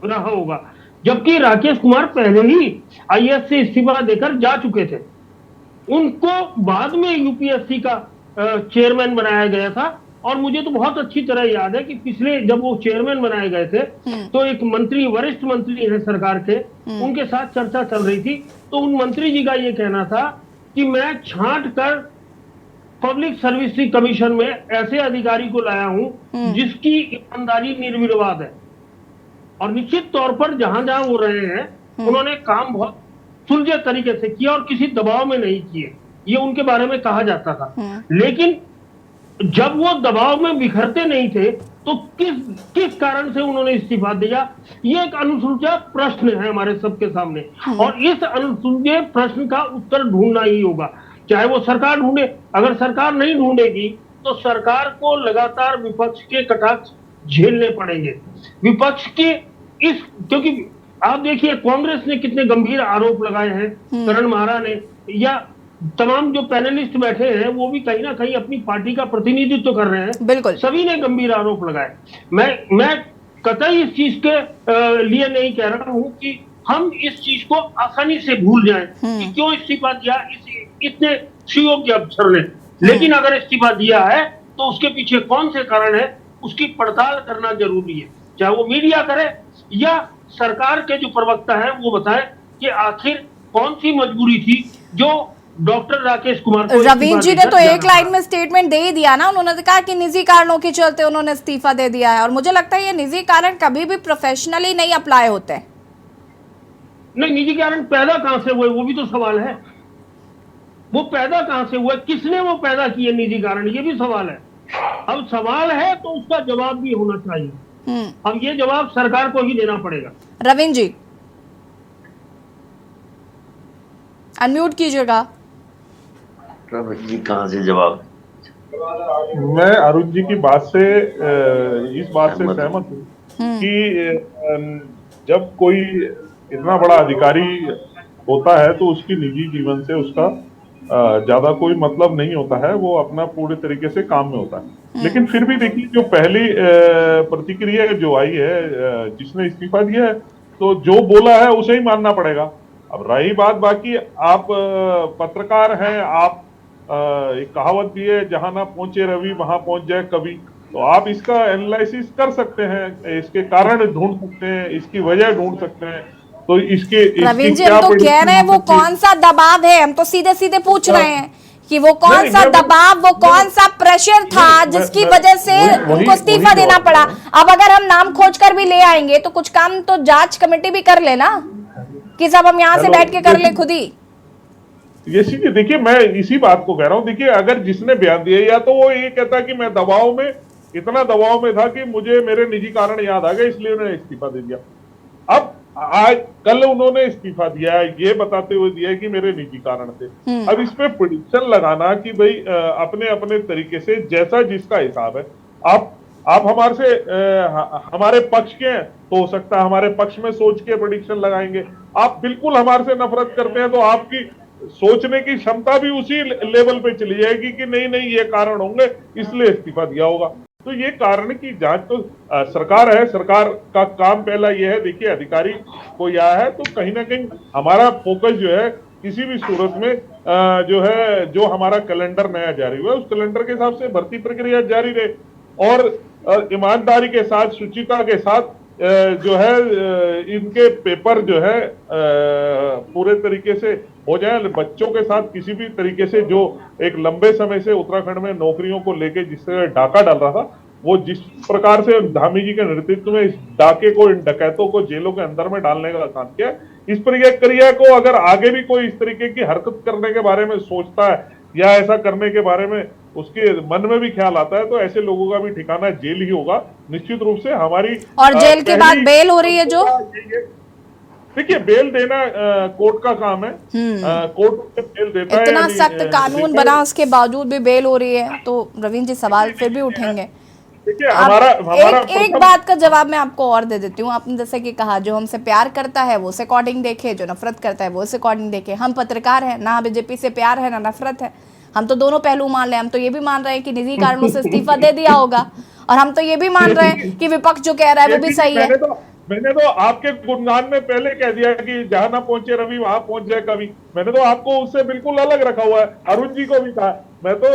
रहा होगा। जबकि राकेश कुमार पहले ही IAS से इस्तीफा देकर जा चुके थे। उनको बाद में UPSC का चेयरमैन बनाया गया था, और मुझे तो बहुत अच्छी तरह याद है कि पिछले जब वो चेयरमैन बनाए गए थे तो एक मंत्री, वरिष्ठ मंत्री है सरकार के, उनके साथ चर्चा चल रही थी, तो उन मंत्री जी का ये कहना था कि मैं छांट कर पब्लिक सर्विस कमीशन में ऐसे अधिकारी को लाया हूं जिसकी ईमानदारी निर्विवाद है। और निश्चित तौर पर जहां जहां वो रहे हैं उन्होंने काम बहुत सुलझे तरीके से किया और किसी दबाव में नहीं किए, ये उनके बारे में कहा जाता था। लेकिन जब वो दबाव में बिखरते नहीं थे तो किस कारण से उन्होंने इस्तीफा दिया, ये एक अनुसुलझा प्रश्न है हमारे सबके सामने, और इस अनुसुलझे प्रश्न का उत्तर ढूंढना ही होगा, चाहे वो सरकार ढूंढे। अगर सरकार नहीं ढूंढेगी तो सरकार को लगातार विपक्ष के कटाक्ष झेलने पड़ेंगे। विपक्ष के क्योंकि आप देखिए कांग्रेस ने कितने गंभीर आरोप लगाए हैं, करण महारा ने, या तमाम जो पैनलिस्ट बैठे हैं वो भी कहीं ना कहीं अपनी पार्टी का प्रतिनिधित्व कर रहे हैं। बिल्कुल। सभी ने गंभीर आरोप लगाए। मैं कतई इस चीज के लिए नहीं कह रहा हूं कि हम इस चीज को आसानी से भूल जाएं कि क्यों इस्तीफा दिया इतने सुयोग्य अफसर ने, लेकिन अगर इस्तीफा दिया है तो उसके पीछे कौन से कारण है उसकी पड़ताल करना जरूरी है, चाहे वो मीडिया करे या सरकार के जो प्रवक्ता है वो बताए कि आखिर कौन सी मजबूरी थी जो डॉक्टर राकेश कुमार को। रवीन जी ने तो एक लाइन में स्टेटमेंट दे ही दिया ना, उन्होंने कहा कि निजी कारणों के चलते उन्होंने इस्तीफा दे दिया है, और मुझे लगता है ये निजी कारण कभी भी प्रोफेशनली नहीं अप्लाई होते। नहीं, निजी कारण पैदा कहां से हुए वो भी तो सवाल है। वो पैदा कहां से हुआ, किसने वो पैदा किए निजी कारण, ये भी सवाल है। अब सवाल है तो उसका जवाब भी होना चाहिए। अब ये जवाब सरकार को ही देना पड़ेगा। रवीन जी अनम्यूट कीजिएगा। रवीन जी कहां से जवाब? मैं अरुण जी की बात से इस बात से सहमत हूँ कि जब कोई इतना बड़ा अधिकारी होता है तो उसकी निजी जीवन से उसका ज्यादा कोई मतलब नहीं होता है, वो अपना पूरे तरीके से काम में होता है। लेकिन फिर भी देखिए जो पहली प्रतिक्रिया जो आई है, जिसने इस्तीफा दिया है तो जो बोला है उसे ही मानना पड़ेगा। अब रही बात बाकी, आप पत्रकार हैं, आप एक कहावत भी है, जहां ना पहुंचे रवि वहां पहुंच जाए कवि, तो आप इसका एनालिसिस कर सकते हैं, इसके कारण ढूंढ सकते हैं, इसकी वजह ढूंढ सकते हैं। तो इसके प्रवीण जी, क्या हम तो कह prediction रहे हैं वो हो सकती है? कौन सा दबाव है, हम तो सीधे सीधे पूछ रहे हैं कि वो कौन नहीं, सा मैं- दबाव, वो कौन सा प्रेशर था नहीं, जिसकी मैं- वजह से वही- उनको इस्तीफा वही देना जवाब पड़ा। दे रहा अब अगर हम नाम खोज कर भी ले आएंगे तो कुछ काम तो जांच कमेटी भी कर लेना कि सब हम यहाँ से हेलो, बैठ के कर ले खुद ही। ये चीजें देखिए, मैं इसी बात को कह रहा हूँ। देखिए, अगर जिसने बयान दिया, या तो वो ये कहता कि मैं दबाव में, इतना दबाव में था कि मुझे मेरे निजी कारण याद आ गए इसलिए उन्होंने इस्तीफा दे दिया। अब आज कल उन्होंने इस्तीफा दिया है ये बताते हुए दिया है कि मेरे निजी कारण थे। अब इसमें प्रेडिक्शन लगाना कि भाई अपने अपने तरीके से जैसा जिसका हिसाब है, आप हमारे से हमारे पक्ष के हैं तो हो सकता है हमारे पक्ष में सोच के प्रेडिक्शन लगाएंगे। आप बिल्कुल हमारे से नफरत करते हैं तो आपकी सोचने की क्षमता भी उसी लेवल पे चली जाएगी कि नहीं नहीं ये कारण होंगे इसलिए इस्तीफा दिया होगा। तो ये कारण की जांच तो सरकार है, सरकार का काम पहला ये है। देखिए, अधिकारी कोई आया है तो कहीं ना कहीं हमारा फोकस जो है किसी भी सूरत में जो है, जो हमारा कैलेंडर नया जारी हुआ है उस कैलेंडर के हिसाब से भर्ती प्रक्रिया जारी रहे और ईमानदारी के साथ, शुचिता के साथ जो है इनके पेपर जो है पूरे तरीके से हो जाए। बच्चों के साथ किसी भी तरीके से जो एक लंबे समय से उत्तराखंड में नौकरियों को लेके जिससे डाका डाल रहा था, वो जिस प्रकार से धामी जी के नेतृत्व में इस डाके को, इन डकैतों को जेलों के अंदर में डालने का काम किया, इस प्रक्रिया को अगर आगे भी कोई इस तरीके की हरकत करने के बारे में सोचता है या ऐसा करने के बारे में उसके मन में भी ख्याल आता है तो ऐसे लोगों का भी ठिकाना जेल ही होगा निश्चित रूप से। हमारी और जेल के बाद बेल हो रही है जो, देखिए, बेल देना कोर्ट का काम है। कोर्ट बेल देता है। इतना सख्त कानून बना उसके बावजूद भी बेल हो रही है तो रवीन जी सवाल फिर भी उठेंगे। देखिए, हमारा एक बात का जवाब मैं आपको और दे देती हूँ। आपने जैसे कि कहा, जो हमसे प्यार करता है वो उस अकॉर्डिंग देखे, जो नफरत करता है वो उस अकॉर्डिंग देखे। हम पत्रकार हैं, ना बीजेपी से प्यार है ना नफरत है, हम तो दोनों पहलू मान रहे हैं। हम तो ये भी मान रहे हैं कि निजी कारणों से इस्तीफा दे दिया होगा और हम तो ये भी मान रहे हैं कि विपक्ष जो कह रहा है वो भी सही है। मैंने तो आपके गुणगान में पहले कह दिया कि जहां ना पहुंचे रवि वहां पहुंच जाए कवि। मैंने तो आपको उससे बिल्कुल अलग रखा हुआ है। अरुण जी को भी कहा, मैं तो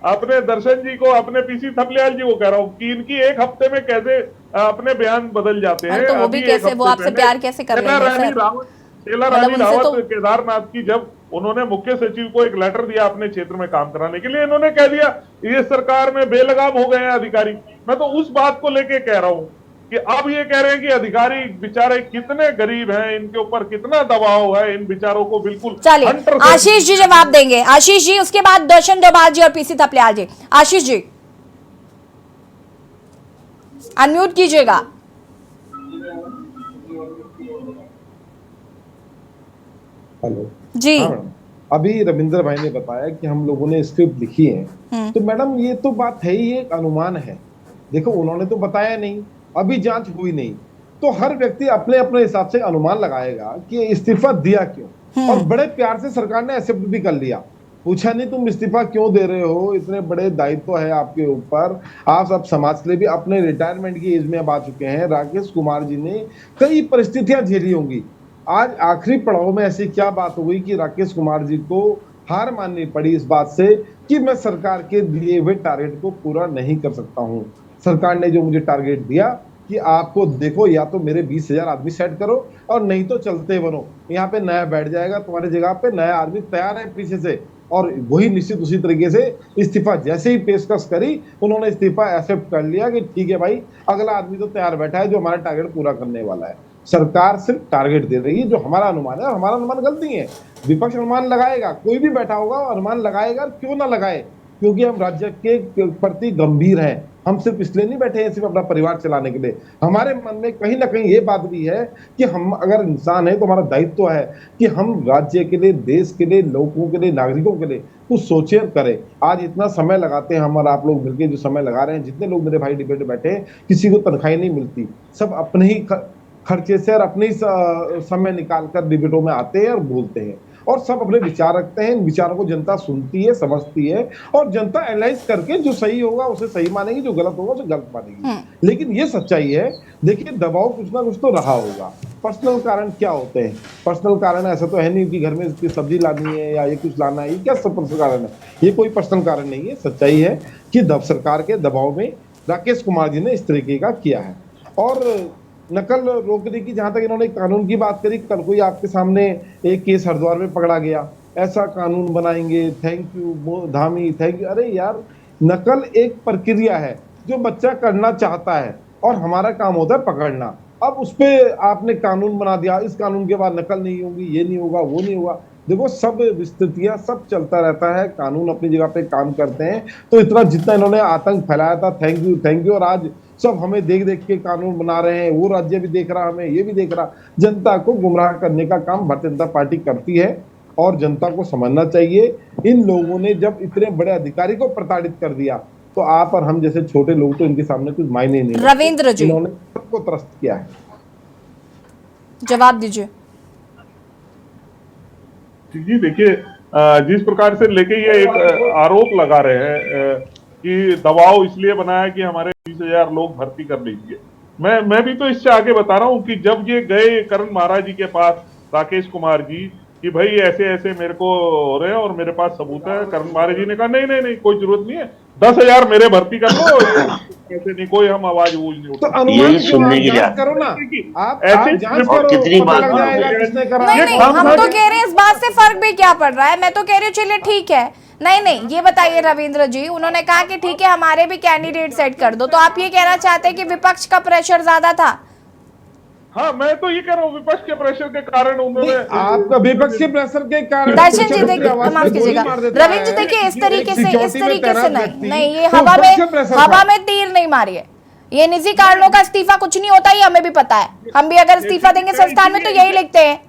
अपने दर्शन जी को, अपने पीसी थपलियाल जी को कह रहा हूँ कि इनकी एक हफ्ते में कैसे अपने बयान बदल जाते हैं। तो वो भी कैसे, वो आपसे प्यार कैसे कर रहे हैं सर? शीला रानी रावत केदारनाथ की जब उन्होंने मुख्य सचिव को एक लेटर दिया अपने क्षेत्र में काम कराने के लिए, इन्होंने कह दिया ये सरकार में बेलगाम हो गए हैं अधिकारी। मैं तो उस बात को लेके कह रहा हूँ कि अब ये कह रहे हैं कि अधिकारी बेचारे कितने गरीब हैं, इनके ऊपर कितना दबाव है, इन बेचारों को बिल्कुल। चलिए, आशीष जी जवाब देंगे। आशीष जी, उसके बाद दर्शन डोभाल जी और पीसी थपलियाल जी। आशीष जी अनम्यूट कीजिएगा। हेलो जी। अभी रविंद्र भाई ने बताया कि हम लोगों ने स्क्रिप्ट लिखी है, तो मैडम ये तो बात है ही, एक अनुमान है। देखो, उन्होंने तो बताया नहीं, अभी जांच हुई नहीं, तो हर व्यक्ति अपने अपने हिसाब से अनुमान लगाएगा कि इस्तीफा दिया क्यों। और बड़े प्यार से सरकार ने एक्सेप्ट भी कर लिया, पूछा नहीं तुम इस्तीफा क्यों दे रहे हो, इतने बड़े दायित्व है आपके ऊपर, आप सब समाज के लिए भी अपने रिटायरमेंट की एज में अब आ चुके हैं। राकेश कुमार जी ने कई परिस्थितियां झेली होंगी, आज आखिरी पड़ाव में ऐसी क्या बात हो गई कि राकेश कुमार जी को हार माननी पड़ी इस बात से कि मैं सरकार के दिए हुए टारगेट को पूरा नहीं कर सकता हूं। सरकार ने जो मुझे टारगेट दिया कि आपको देखो, या तो मेरे 20,000 आदमी सेट करो और नहीं तो चलते बनो, यहाँ पे नया बैठ जाएगा तुम्हारी जगह पे, नया आदमी तैयार है पीछे से। और वही निश्चित उसी तरीके से इस्तीफा जैसे ही पेशकश करी, उन्होंने इस्तीफा एक्सेप्ट कर लिया कि ठीक है भाई, अगला आदमी तो तैयार बैठा है जो हमारा टारगेट पूरा करने वाला है। सरकार सिर्फ टारगेट दे रही है जो हमारा अनुमान है, और हमारा अनुमान गलत नहीं है। विपक्ष अनुमान लगाएगा, कोई भी बैठा होगा अनुमान लगाएगा, क्यों ना लगाए, क्योंकि हम राज्य के प्रति गंभीर हैं। हम सिर्फ इसलिए नहीं बैठे हैं सिर्फ अपना परिवार चलाने के लिए, हमारे मन में कहीं ना कहीं ये बात भी है कि हम अगर इंसान है तो हमारा दायित्व है कि हम राज्य के लिए, देश के लिए, लोगों के लिए, नागरिकों के लिए कुछ सोचे और करें। आज इतना समय लगाते हैं हम और आप लोग मिलकर जो समय लगा रहे हैं, जितने लोग मेरे भाई डिबेट बैठे हैं, किसी को तनख्वाही नहीं मिलती, सब अपने ही खर्चे से और अपने ही समय निकाल कर डिबेटों में आते हैं और बोलते हैं, और सब अपने विचार रखते हैं। इन विचारों को जनता सुनती है, समझती है, और जनता एनालाइज करके जो सही होगा उसे सही मानेगी, जो गलत होगा उसे गलत मानेगी। लेकिन ये सच्चाई है, देखिए, दबाव कुछ ना कुछ तो रहा होगा। पर्सनल कारण क्या होते हैं? पर्सनल कारण ऐसा तो है नहीं कि घर में सब्जी लानी है या ये कुछ लाना है, ये क्या सब पर्सनल कारण है? ये कोई पर्सनल कारण नहीं है। सच्चाई है कि सरकार के दबाव में राकेश कुमार जी ने इस तरीके का किया है। और नकल रोकने की, जहां तक इन्होंने कानून की बात करी, कल कोई आपके सामने एक केस हरिद्वार में पकड़ा गया, ऐसा कानून बनाएंगे, thank you Dhami, thank you. अरे यार, नकल एक प्रक्रिया है जो बच्चा करना चाहता है और हमारा काम होता है पकड़ना। अब उस पे आपने कानून बना दिया, इस कानून के बाद नकल नहीं होगी, ये नहीं होगा, वो नहीं होगा। देखो, सब विस्तृतियां, सब चलता रहता है, कानून अपनी जगह पे काम करते हैं। तो इतना जितना इन्होंने आतंक फैलाया था, थैंक यू, और आज सब हमें देख देख के कानून बना रहे हैं, वो राज्य भी देख रहा, हमें ये भी देख रहा। जनता को गुमराह करने का काम भारतीय जनता पार्टी करती है और जनता को समझना चाहिए। इन लोगों ने जब इतने बड़े अधिकारी को प्रताड़ित कर दिया, तो आप और हम जैसे छोटे लोग तो इनके सामने कुछ मायने नहीं। रविंद्र जी, इन्होंने सबको त्रस्त किया है। जवाब दीजिए। जी देखिए, जिस प्रकार से लेके ये एक आरोप लगा रहे हैं कि दबाव इसलिए बनाया कि हमारे 20,000 लोग भर्ती कर लीजिए, मैं भी तो इससे आगे बता रहा हूँ कि जब ये गए करण महाराज जी के पास, राकेश कुमार जी, कि भाई ऐसे ऐसे मेरे को हो रहे हैं और मेरे पास सबूत है, करण महाराज जी ने कहा नहीं नहीं नहीं, कोई जरूरत नहीं है, 10,000 मेरे भर्ती कर लो, ऐसे नहीं, कोई हम आवाज वूज नहीं उठा। तो यही सुनने के लिए करो ना, आप ऐसे जांच करो, कितनी पता बात लग जाएगा है। किसने करा। नहीं, हम तो कह रहे हैं इस बात से फर्क भी क्या पड़ रहा है। मैं तो कह रही हूँ चलिए ठीक है। नहीं, ये बताइए रविंद्र जी, उन्होंने कहा कि ठीक है हमारे भी कैंडिडेट सेट कर दो, तो आप ये कहना चाहते हैं कि विपक्ष का प्रेशर ज्यादा था? हाँ, मैं तो ये कह रहा हूँ विपक्ष के प्रेशर के कारण उन्होंने, आपका विपक्ष के प्रेशर के कारण। दर्शन जी देखिए, माफ कीजिएगा रविंद्र जी, देखिए इस तरीके से नहीं, ये हवा में तीर नहीं मारिए। ये निजी कारणों का इस्तीफा कुछ नहीं होता, ये हमें भी पता है। हम भी अगर इस्तीफा देंगे संस्थान में तो यही लिखते हैं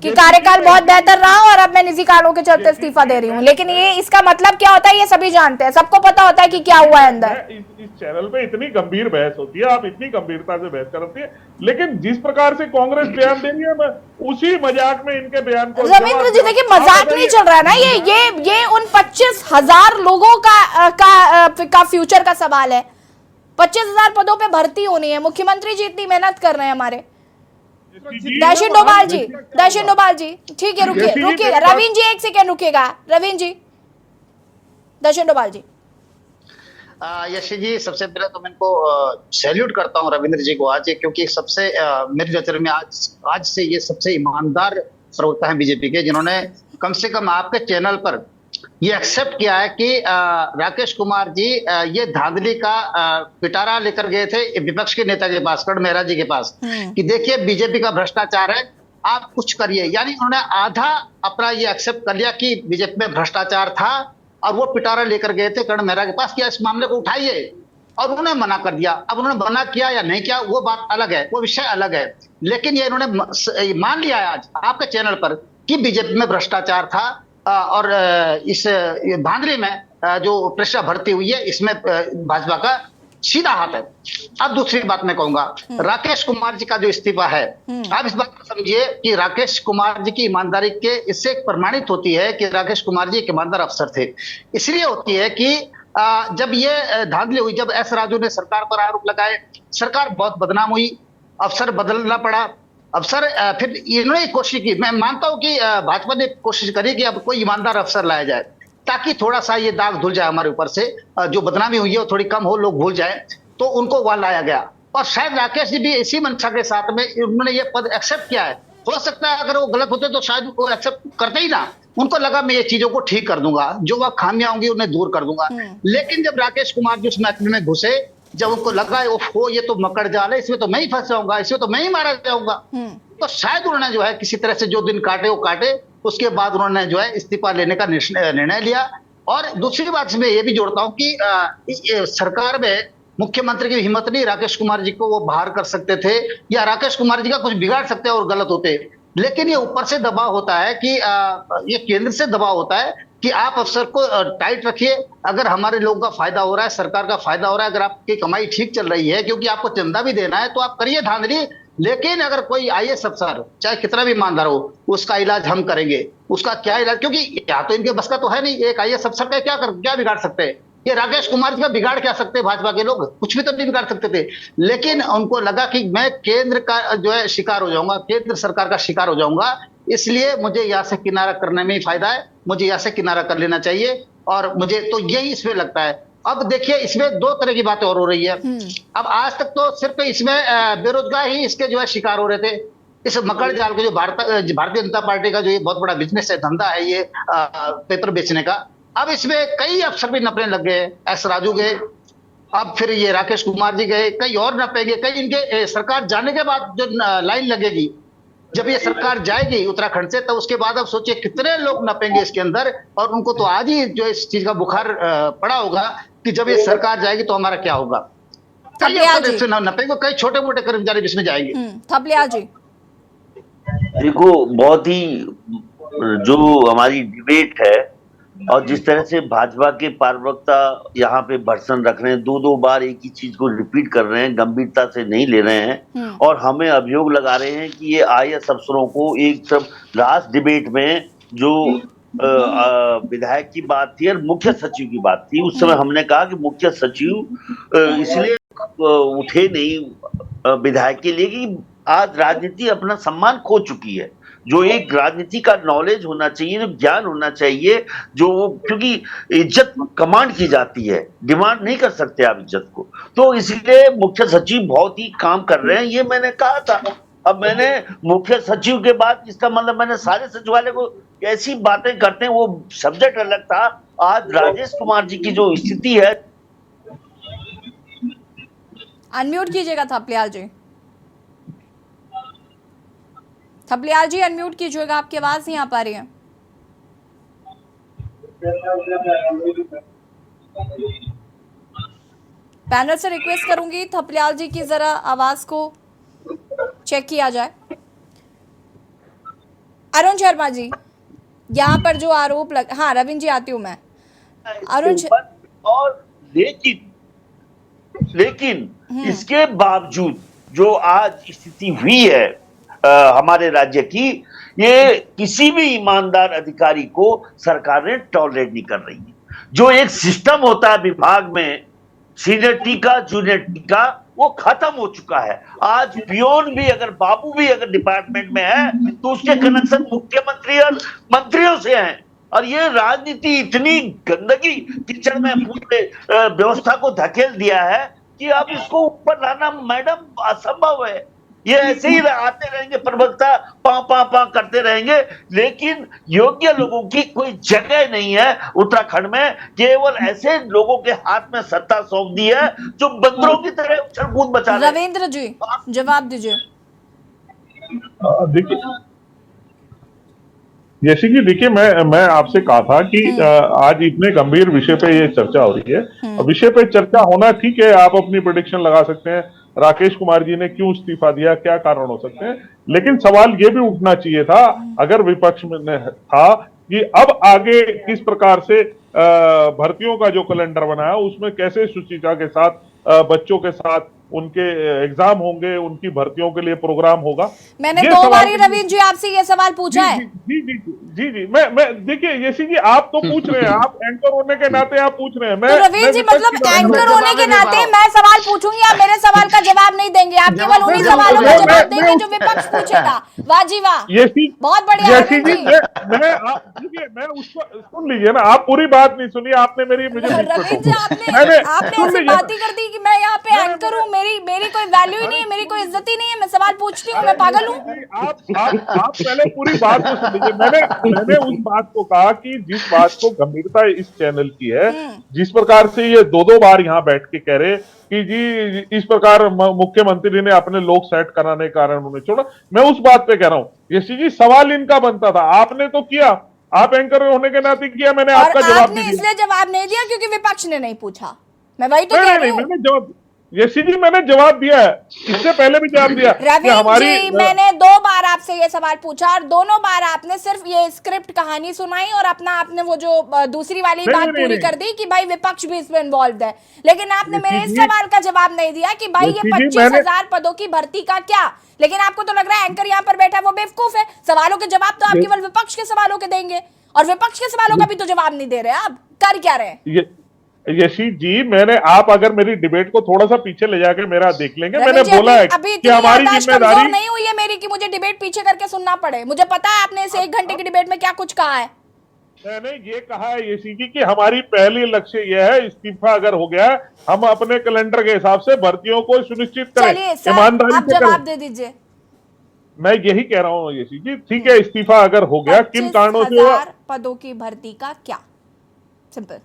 कि कार्यकाल बहुत बेहतर रहा और अब मैं निजी कारणों के चलते इस्तीफा दे रही हूँ। लेकिन ये इसका मतलब क्या होता है ये सभी जानते हैं, सबको पता होता है कि क्या हुआ है अंदर। इस चैनल पे इतनी गंभीर बहस होती है, आप इतनी गंभीरता से बहस करती है, लेकिन जिस प्रकार से कांग्रेस बयान दे रही है, मैं उसी मजाक में इनके बयान को। रविंद्र जी देखिए, मजाक नहीं चल रहा है ना, ये उन 25,000 लोगों का फ्यूचर का सवाल है। 25,000 पदों पे भर्ती होनी है, मुख्यमंत्री जी इतनी मेहनत कर रहे हैं हमारे। दर्शन डोभाल जी, ठीक है, रुकिए रविंद्र जी, एक सेकेंड रुकिएगा रविंद्र जी। दर्शन डोभाल जी। यशी जी, सबसे पहले तो मैं इनको सैल्यूट करता हूँ रविंद्र जी को आज, क्योंकि सबसे मेरी नजर में आज से ये सबसे ईमानदार प्रवक्ता हैं बीजेपी के, जिन्होंने कम से कम आपके चैनल पर ये एक्सेप्ट किया है कि राकेश कुमार जी ये धांधली का पिटारा लेकर गए थे विपक्ष के नेता के पास, करण मेहरा जी के पास, कि देखिए बीजेपी का भ्रष्टाचार है, आप कुछ करिए। यानी उन्होंने आधा अपना ये एक्सेप्ट कर लिया कि बीजेपी में भ्रष्टाचार था और वो पिटारा लेकर गए थे करण मेहरा के पास कि इस मामले को उठाइए, और उन्होंने मना कर दिया। अब उन्होंने मना किया या नहीं किया वो बात अलग है, वो विषय अलग है, लेकिन ये इन्होंने मान लिया है आज आपके चैनल पर कि बीजेपी में भ्रष्टाचार था और इस धांधली में जो प्रेशर भर्ती हुई है इसमें भाजपा का सीधा हाथ है। अब दूसरी बात मैं कहूंगा, राकेश कुमार जी का जो इस्तीफा है, आप इस बात को समझिए कि राकेश कुमार जी की ईमानदारी के इससे प्रमाणित होती है कि राकेश कुमार जी एक ईमानदार अफसर थे। इसलिए होती है कि जब ये धांधली हुई, जब एस राजू ने सरकार पर आरोप लगाए, सरकार बहुत बदनाम हुई, अफसर बदलना पड़ा, अफसर फिर इन्होंने कोशिश की, मैं मानता हूं कि भाजपा ने कोशिश करी कि अब कोई ईमानदार अफसर लाया जाए ताकि थोड़ा सा ये दाग धुल जाए हमारे ऊपर से, जो बदनामी हुई है वो थोड़ी कम हो, लोग भूल जाए, तो उनको वहां लाया गया। और शायद राकेश जी भी इसी मंशा के साथ में उन्होंने ये पद एक्सेप्ट किया है। हो सकता है अगर वो गलत होते तो शायद वो एक्सेप्ट करते ही ना, उनको लगा मैं ये चीजों को ठीक कर दूंगा, जो वह खामियां होंगी उन्हें दूर कर दूंगा। लेकिन जब राकेश कुमार जी उस महकमे में घुसे, जब उनको लगा ओहो ये तो मकड़ जाल है, इसमें तो मैं ही फंस जाऊंगा, इसमें तो मैं ही मारा जाऊंगा, तो शायद उन्होंने जो है किसी तरह से जो दिन काटे वो काटे, उसके बाद उन्होंने जो है इस्तीफा लेने का निर्णय लिया। और दूसरी बात मैं ये भी जोड़ता हूं कि सरकार में मुख्यमंत्री की हिम्मत नहीं, राकेश कुमार जी को वो बाहर कर सकते थे या राकेश कुमार जी का कुछ बिगाड़ सकते और गलत होते, लेकिन ये ऊपर से दबाव होता है कि ये केंद्र से दबाव होता है कि आप अफसर को टाइट रखिए, अगर हमारे लोगों का फायदा हो रहा है, सरकार का फायदा हो रहा है, अगर आपकी कमाई ठीक चल रही है, क्योंकि आपको चंदा भी देना है, तो आप करिए धांधली। लेकिन अगर कोई आईएएस अफसर चाहे कितना भी ईमानदार हो, उसका इलाज हम करेंगे, उसका क्या इलाज, क्योंकि या तो इनके बस का तो है नहीं, एक आईएएस अफसर का क्या बिगाड़ सकते हैं, ये राकेश कुमार जी का बिगाड़ क्या सकते हैं, भाजपा के लोग कुछ भी तो नहीं बिगाड़ सकते थे। लेकिन उनको लगा कि मैं केंद्र का जो है शिकार हो जाऊंगा, केंद्र सरकार का शिकार हो जाऊंगा, इसलिए मुझे यहाँ से किनारा करने में ही फायदा है, मुझे यहाँ से किनारा कर लेना चाहिए, और मुझे तो यही इसमें लगता है। अब देखिए इसमें दो तरह की बातें और हो रही है। अब आज तक तो सिर्फ इसमें बेरोजगार ही इसके जो है शिकार हो रहे थे। इस मकड़ जाल के जो भारतीय जनता पार्टी का जो ये बहुत बड़ा बिजनेस है, धंधा है ये पेपर बेचने का, अब इसमें कई अफसर भी नपने लग गए। एस राजू गए, अब फिर ये राकेश कुमार जी गए, कई और नपेंगे। कई इनके सरकार जाने के बाद जो लाइन लगेगी, जब ये सरकार जाएगी उत्तराखंड से, तो उसके बाद अब सोचिए कितने लोग नपेंगे इसके अंदर। और उनको तो आज ही जो इस चीज का बुखार पड़ा होगा कि जब ये सरकार जाएगी तो हमारा क्या होगा। कई नपेंगे, कई छोटे मोटे कर्मचारी इसमें जाएंगे। थपलियाल जी, देखो, बहुत ही जो हमारी डिबेट है और जिस तरह से भाजपा के प्रवक्ता यहाँ पे भर्सन रख रहे हैं, दो बार एक ही चीज को रिपीट कर रहे हैं, गंभीरता से नहीं ले रहे हैं और हमें अभियोग लगा रहे हैं कि ये IAS अफसरों को एक सब लास्ट डिबेट में जो विधायक की बात थी और मुख्य सचिव की बात थी, उस समय हमने कहा कि मुख्य सचिव इसलिए उठे नहीं विधायक के लिए कि आज राजनीति अपना सम्मान खो चुकी है। जो एक राजनीति का नॉलेज होना चाहिए, जो ज्ञान होना चाहिए, जो क्योंकि इज्जत कमांड की जाती है, डिमांड नहीं कर सकते आप इज्जत को। तो इसलिए मुख्य सचिव बहुत ही काम कर रहे हैं, ये मैंने कहा था। अब मैंने मुख्य सचिव के बाद इसका मतलब मैंने सारे सचिवालय को ऐसी बातें करते हैं, वो सब्जेक्ट अलग था। आज राजेश कुमार जी की जो स्थिति है, अनम्यूट कीजिएगा थपलियाल जी। थपलियाल जी अनम्यूट कीजिएगा, आपकी आवाज नहीं आ पा रही है। पैनल से रिक्वेस्ट करूंगी थपलियाल जी की जरा आवाज को चेक किया जाए। अरुण शर्मा जी, यहाँ पर जो आरोप हाँ रविंद्र जी आती हूँ मैं। अरुण और लेकिन इसके बावजूद जो आज स्थिति हुई है हमारे राज्य की, ये किसी भी ईमानदार अधिकारी को सरकार ने टॉलरेट नहीं कर रही है। जो एक सिस्टम होता है विभाग में, सीनियरिटी का, जूनियरिटी का, वो खत्म हो चुका है। आज पियोन भी अगर बाबू भी अगर डिपार्टमेंट में है तो उसके कनेक्शन मुख्यमंत्री और मंत्रियों से हैं। और ये राजनीति इतनी गंदगी किचड़ में पूरे व्यवस्था को धकेल दिया है कि अब इसको ऊपर लाना मैडम असंभव है। ये ऐसे ही आते रहेंगे, प्रवक्ता पा करते रहेंगे, लेकिन योग्य लोगों की कोई जगह नहीं है उत्तराखंड में। केवल ऐसे लोगों के हाथ में सत्ता सौंप दी है जो बंदरों की तरह उछल कूद मचा रहे हैं। रविंद्र जी जवाब दीजिए। देखिए जैसे कि देखिए मैं आपसे कहा था कि आज इतने गंभीर विषय पे ये चर्चा हो रही है। विषय पे चर्चा होना ठीक है, आप अपनी प्रेडिक्शन लगा सकते हैं राकेश कुमार जी ने क्यों इस्तीफा दिया, क्या कारण हो सकते हैं, लेकिन सवाल ये भी उठना चाहिए था अगर विपक्ष में था कि अब आगे किस प्रकार से भर्तियों का जो कैलेंडर बनाया उसमें कैसे सुचिता के साथ बच्चों के साथ उनके एग्जाम होंगे, उनकी भर्तियों के लिए प्रोग्राम होगा। मैंने 2 बार रविंद्र जी आपसे ये सवाल पूछा है। जी मैं देखिए यशी जी आप तो पूछ रहे हैं, आप एंकर होने के नाते आप पूछ रहे हैं। तो रविंद्र जी मतलब एंकर होने के नाते मैं सवाल पूछूंगी, आप मेरे सवाल का जवाब नहीं देंगे, आप केवल उन्हीं सवालों का जवाब देंगे जो विपक्ष पूछेगा। वाह जी वाह, बहुत बढ़िया। मैं उसको सुन लीजिए ना, आप पूरी बात नहीं सुनी आपने मेरी, मुझे रविंद्र जी आपने ऐसी बात ही कर दी कि मैं यहाँ पे एंकर हूँ, मेरी कोई वैल्यू ही नहीं है, मेरी कोई इज्जत ही नहीं है, मैं सवाल पूछती हूँ, मैं पागल हूँ। आप पहले पूरी बात को सुन लीजिए। मैंने उस बात को कहा कि जिस बात को गंभीरता इस चैनल की है, जिस प्रकार से ये 2 बार यहाँ बैठ के कह रहे कि जी इस प्रकार मुख्यमंत्री ने अपने लोग सेट कराने के कारण उन्हें छोड़ा, मैं उस बात पे कह रहा हूँ यशी जी सवाल इनका बनता था, आपने तो किया, आप एंकर होने के नाते किया, मैंने आपका जवाब नहीं दिया। इसलिए जवाब नहीं दिया क्योंकि विपक्ष ने नहीं पूछा, मैं वही तो कह रही हूँ। मैंने जवाब यशी जी मैंने जवाब दिया है, इससे पहले भी जवाब दिया। रविंद्र जी मैंने 2 बार आपसे ये सवाल पूछा और दोनों बार आपने सिर्फ ये स्क्रिप्ट कहानी सुनाई और आपने वो जो दूसरी वाली बात पूरी कर दी कि भाई विपक्ष भी इसमें इन्वॉल्व है, लेकिन आपने मेरे इस सवाल का जवाब नहीं दिया कि भाई ये 25,000 पदों की भर्ती का क्या। लेकिन आपको तो लग रहा है एंकर यहाँ पर बैठा वो बेवकूफ है, सवालों के जवाब तो आप केवल विपक्ष के सवालों के देंगे और विपक्ष के सवालों का भी तो जवाब नहीं दे रहे, आप कर क्या रहे। यशी जी मैंने, आप अगर मेरी डिबेट को थोड़ा सा पीछे ले जाकर मेरा देख लेंगे, मैंने बोला है कि हमारी जिम्मेदारी नहीं हुई है मेरी कि मुझे डिबेट पीछे करके सुनना पड़े। मुझे पता है आपने इस 1 घंटे की डिबेट में क्या कुछ कहा है। मैंने ये कहा है येसी जी कि हमारी पहली लक्ष्य यह है, इस्तीफा अगर हो गया है हम अपने कैलेंडर के हिसाब से भर्तियों को सुनिश्चित करें, चलिए सर, ईमानदारी आप से जवाब करें। दे दीजिए। मैं यही कह रहा हूँ येसी जी, ठीक है इस्तीफा अगर हो गया, किन कारणों से हुआ? 25,000 पदों की भर्ती का क्या? सिंपल।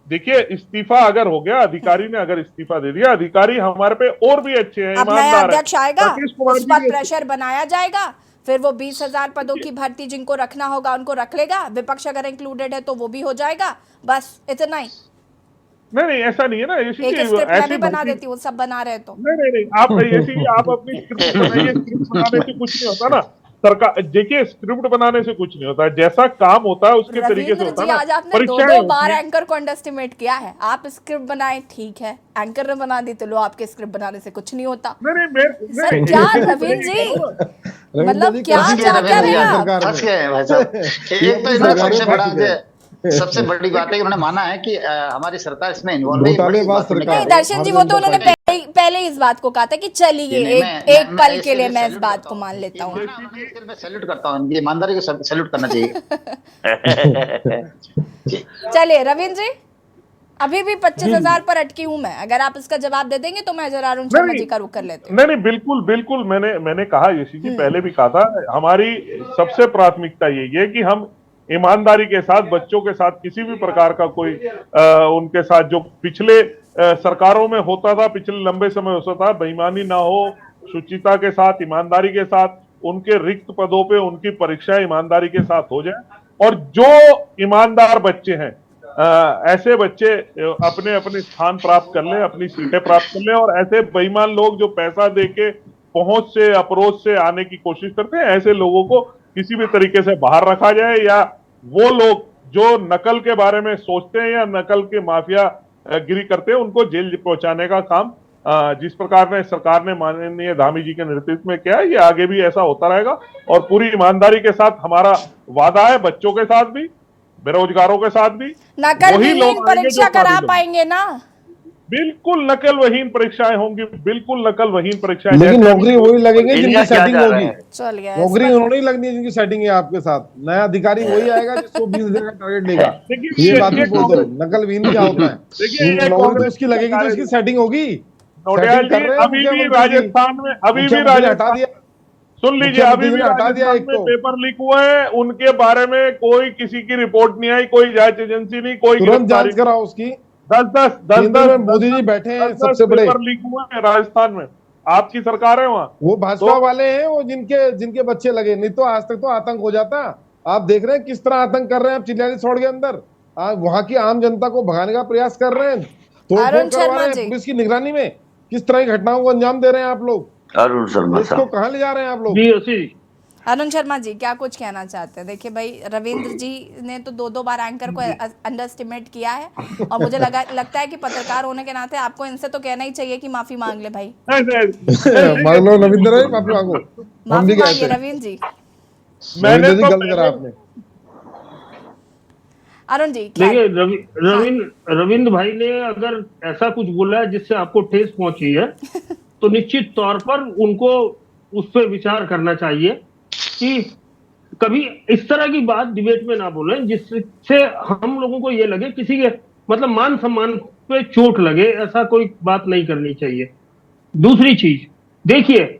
देखिए इस्तीफा अगर हो गया, अधिकारी ने अगर इस्तीफा दे दिया, अधिकारी हमारे पे और भी अच्छे हैं, अब नया ईमानदार हैं। अध्यक्ष आएगा, राकेश कुमार उस जी पर भी प्रेशर बनाया जाएगा, फिर वो 20,000 पदों की भर्ती जिनको रखना होगा उनको रख लेगा, विपक्ष अगर इंक्लूडेड है तो वो भी हो जाएगा, बस इतना ही। नहीं ऐसा नहीं है ना येसी एक जी, स्क्रिप्ट मैं भी ऐसी बना भर्ती- देती हूँ, सब बना रहे तो। नहीं आप येसी जी आप अपनी स्क्रिप्ट बनाइए, स्क्रिप्ट बनाने से कुछ नहीं होता ना सरकार। देखिए स्क्रिप्ट बनाने से कुछ नहीं होता, जैसा काम होता है उसके तरीके से रविंद्र होता जी, है ना। आज आपने दो परीक्षाएं बार होती हैं। एंकर को अंडरस्टिमेट किया है। आप स्क्रिप्ट बनाए ठीक है, एंकर ने बना दी तो लो आपके स्क्रिप्ट बनाने से कुछ नहीं होता। सर क्या रविंद्र जी, मतलब क्या क्या क्या रहे आप? फंस गए हैं भाई साहब। एक तो इन्होंने सबसे बड़ा सबसे बड़ी बात है कि उन्होंने माना है कि हमारी सरकार इसमें इन्वॉल्व है। नहीं दर्शन जी, वो तो उन्होंने पहले इस बात को कहा था कि चलिए एक पल के लिए मैं इस बात को मान लेता हूँ। मैं सैल्यूट करता हूँ, ये ईमानदारी को सैल्यूट करना चाहिए। चलिए रविंद्र जी, अभी भी 25,000 पर अटकी हूँ मैं, अगर आप इसका जवाब दे देंगे तो मैं जरा अरुण शर्मा जी का रुख कर लेती हूँ। नहीं बिल्कुल मैंने कहा येसी जी, पहले भी कहा था, हमारी सबसे प्राथमिकता यही है कि हम ईमानदारी के साथ बच्चों के साथ किसी भी प्रकार का कोई उनके साथ जो पिछले सरकारों में होता था, पिछले लंबे समय होता था, बेईमानी ना हो, शुचिता के साथ ईमानदारी के साथ उनके रिक्त पदों पे उनकी परीक्षा ईमानदारी के साथ हो जाए, और जो ईमानदार बच्चे हैं ऐसे बच्चे अपने अपने स्थान प्राप्त कर ले, अपनी सीटें प्राप्त कर ले, और ऐसे बेईमान लोग जो पैसा देके पहुंच से अप्रोच से आने की कोशिश करते हैं, ऐसे लोगों को किसी भी तरीके से बाहर रखा जाए, या वो लोग जो नकल के बारे में सोचते हैं या नकल के माफिया गिरी करते हैं उनको जेल पहुंचाने का काम जिस प्रकार ने सरकार ने माननीय धामी जी के नेतृत्व में किया है, ये आगे भी ऐसा होता रहेगा। और पूरी ईमानदारी के साथ हमारा वादा है, बच्चों के साथ भी, बेरोजगारों के साथ भी। नकल विहीन परीक्षा करा पाएंगे ना? बिल्कुल नकल वहीन परीक्षाएं होंगी, बिल्कुल नकल वहीन परीक्षाएं। लेकिन नौकरी वही लगेंगे जिनकी सेटिंग होगी। चलिए, नौकरी उन्होंने ही लगनी है जिनकी सेटिंग है आपके साथ। नया अधिकारी वही आएगा जिसको 20,000 का टारगेट देगा। ये बात भी बोल दो, नकल विहीन क्या होता है? नौकरी तो उसकी लगेगी तो उसकी सेटिंग होगी। अभी भी राजस्थान में हटा दिया, सुन लीजिए, अभी भी राजस्थान में पेपर लीक हुए हैं, उनके बारे में कोई किसी की रिपोर्ट नहीं आई, कोई जांच एजेंसी नहीं, कोई तुरंत जांच कराओ उसकी। 10 मोदी जी बैठे हैं सबसे बड़े। पेपर लीक हुए हैं राजस्थान में, आपकी सरकार है वहाँ। वो भाजपा वाले हैं, वो जिनके बच्चे लगे, नहीं तो आज तक तो आतंक हो जाता। आप देख रहे हैं किस तरह आतंक कर रहे हैं आप चिल्लानी छोड़ के अंदर। वहां की आम जनता को भगाने का प्रयास कर रहे हैं, तोड़फोड़ करवा रहे हैं। पुलिस की निगरानी में किस तरह की घटनाओं को अंजाम दे रहे हैं आप लोग? अरुण शर्मा इसको कहाँ ले जा रहे हैं आप लोग? अरुण शर्मा जी क्या कुछ कहना चाहते हैं? देखिए भाई, रविंद्र जी ने तो दो बार एंकर को अंडरस्टिमेट किया है, और मुझे लगता है कि पत्रकार होने के नाते आपको इनसे तो कहना ही चाहिए कि माफी मांग ले भाई। मांग लो रविंद्र भाई, माफी मांगो। माफी मांगिए रविंद्र जी। मैंने तो गलत करा आपने। अरुण जी देखिए, रविंद्र भाई ने अगर ऐसा कुछ बोला है जिससे आपको ठेस पहुंची है तो निश्चित तौर पर उनको उस पर विचार करना चाहिए कि कभी इस तरह की बात डिबेट में ना बोलें जिससे हम लोगों को ये लगे किसी के मतलब मान सम्मान पे चोट लगे। ऐसा कोई बात नहीं करनी चाहिए। दूसरी चीज देखिए,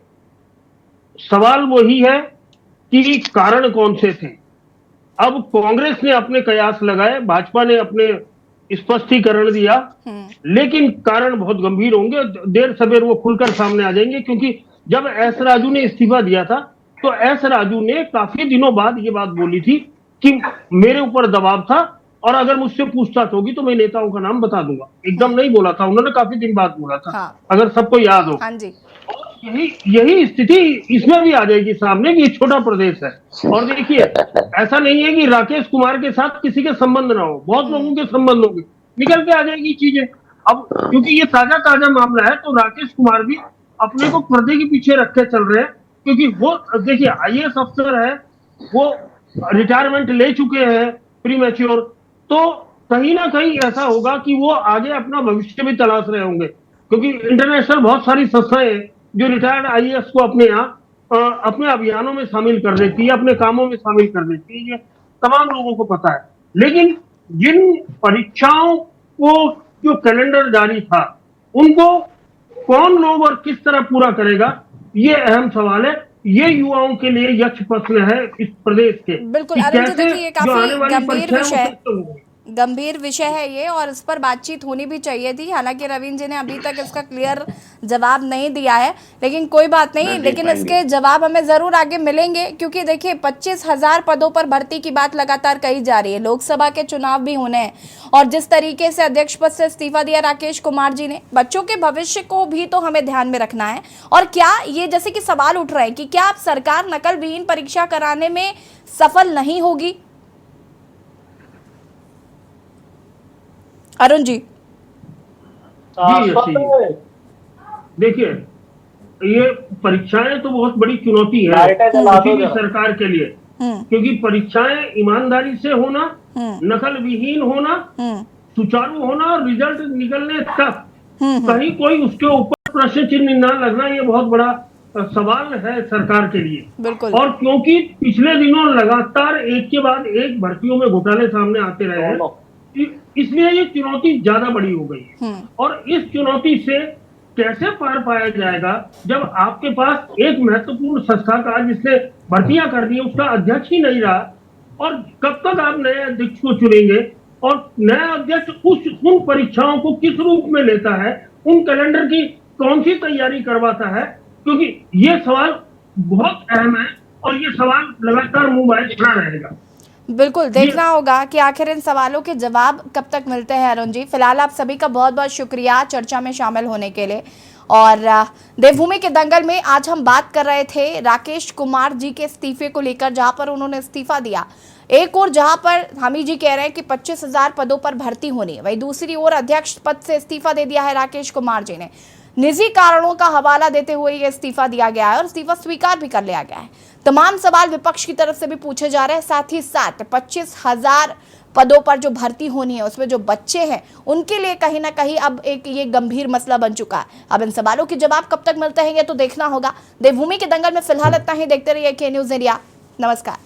सवाल वही है कि कारण कौन से थे। अब कांग्रेस ने अपने कयास लगाए, भाजपा ने अपने स्पष्टीकरण दिया, लेकिन कारण बहुत गंभीर होंगे, देर सवेर वो खुलकर सामने आ जाएंगे। क्योंकि जब एस राजू ने इस्तीफा दिया था तो एस राजू ने काफी दिनों बाद ये बात बोली थी कि मेरे ऊपर दबाव था और अगर मुझसे पूछताछ होगी तो मैं नेताओं का नाम बता दूंगा। एकदम नहीं बोला था उन्होंने, काफी दिन बाद बोला था। अगर सबको याद हो। हाँ जी। यही स्थिति इसमें भी आ जाएगी सामने कि ये छोटा प्रदेश है। और देखिए, ऐसा नहीं है कि राकेश कुमार के साथ किसी के संबंध ना हो, बहुत लोगों के संबंध होंगे, निकल के आ जाएगी चीजें। अब क्योंकि ये ताजा मामला है तो राकेश कुमार भी अपने को पर्दे के पीछे रख के चल रहे हैं, क्योंकि वो देखिए IAS अफसर है, वो रिटायरमेंट ले चुके हैं प्री मैच्योर, तो कहीं ना कहीं ऐसा होगा कि वो आगे अपना भविष्य भी तलाश रहे होंगे। क्योंकि इंटरनेशनल बहुत सारी संस्थाएं जो रिटायर्ड IAS को अपने यहाँ अपने अभियानों में शामिल कर देती है, अपने कामों में शामिल कर देती है। तमाम लोगों को पता है। लेकिन जिन परीक्षाओं को जो कैलेंडर जारी था उनको कौन लोग और किस तरह पूरा करेगा, ये अहम सवाल है। ये युवाओं के लिए यक्ष प्रश्न है इस प्रदेश के। बिल्कुल अरुण जी, देखिए ये काफी गंभीर विषय है ये, और इस पर बातचीत होनी भी चाहिए थी। हालांकि रवीन जी ने अभी तक इसका क्लियर जवाब नहीं दिया है, लेकिन कोई बात नहीं, लेकिन इसके जवाब हमें जरूर आगे मिलेंगे, क्योंकि देखिए 25,000 पदों पर भर्ती की बात लगातार कही जा रही है। लोकसभा के चुनाव भी होने हैं, और जिस तरीके से अध्यक्ष पद से इस्तीफा दिया राकेश कुमार जी ने, बच्चों के भविष्य को भी तो हमें ध्यान में रखना है। और क्या ये जैसे कि सवाल उठ रहे हैं कि क्या अब सरकार नकल विहीन परीक्षा कराने में सफल नहीं होगी? अरुण जी। देखिए, ये परीक्षाएं तो बहुत बड़ी चुनौती है किसी भी सरकार के लिए, क्योंकि परीक्षाएं ईमानदारी से होना, नकल विहीन होना, सुचारू होना और रिजल्ट निकलने तक कहीं कोई उसके ऊपर प्रश्न चिन्ह न लगना, ये बहुत बड़ा सवाल है सरकार के लिए। बिल्कुल। और क्योंकि पिछले दिनों लगातार एक के बाद एक भर्तियों में घोटाले सामने आते रहे हैं, इसलिए ये चुनौती ज्यादा बड़ी हो गई है। और इस चुनौती से कैसे पार पाया जाएगा जब आपके पास एक महत्वपूर्ण संस्था का जिसने भर्तियां कर दी उसका अध्यक्ष ही नहीं रहा, और कब तक आप नए अध्यक्ष को चुनेंगे, और नया अध्यक्ष उन परीक्षाओं को किस रूप में लेता है, उन कैलेंडर की कौन सी तैयारी करवाता है, क्योंकि ये सवाल बहुत अहम है और ये सवाल लगातार मुंह बाहर खड़ा रहेगा। बिल्कुल देखना होगा कि आखिर इन सवालों के जवाब कब तक मिलते हैं। अरुण जी, फिलहाल आप सभी का बहुत बहुत शुक्रिया चर्चा में शामिल होने के लिए। और देवभूमि के दंगल में आज हम बात कर रहे थे राकेश कुमार जी के इस्तीफे को लेकर, जहां पर उन्होंने इस्तीफा दिया। एक और जहां पर हामी जी कह रहे हैं कि 25,000 पदों पर भर्ती होनी है, वहीं दूसरी ओर अध्यक्ष पद से इस्तीफा दे दिया है राकेश कुमार जी ने। निजी कारणों का हवाला देते हुए ये इस्तीफा दिया गया है और इस्तीफा स्वीकार भी कर लिया गया है। तमाम सवाल विपक्ष की तरफ से भी पूछे जा रहे हैं, साथ ही साथ 25,000 पदों पर जो भर्ती होनी है उसमें जो बच्चे हैं उनके लिए कहीं ना कहीं अब एक ये गंभीर मसला बन चुका है। अब इन सवालों के जवाब कब तक मिलते हैं ये तो देखना होगा। देवभूमि के दंगल में फिलहाल इतना ही। देखते रहिए के न्यूज़ इंडिया। नमस्कार।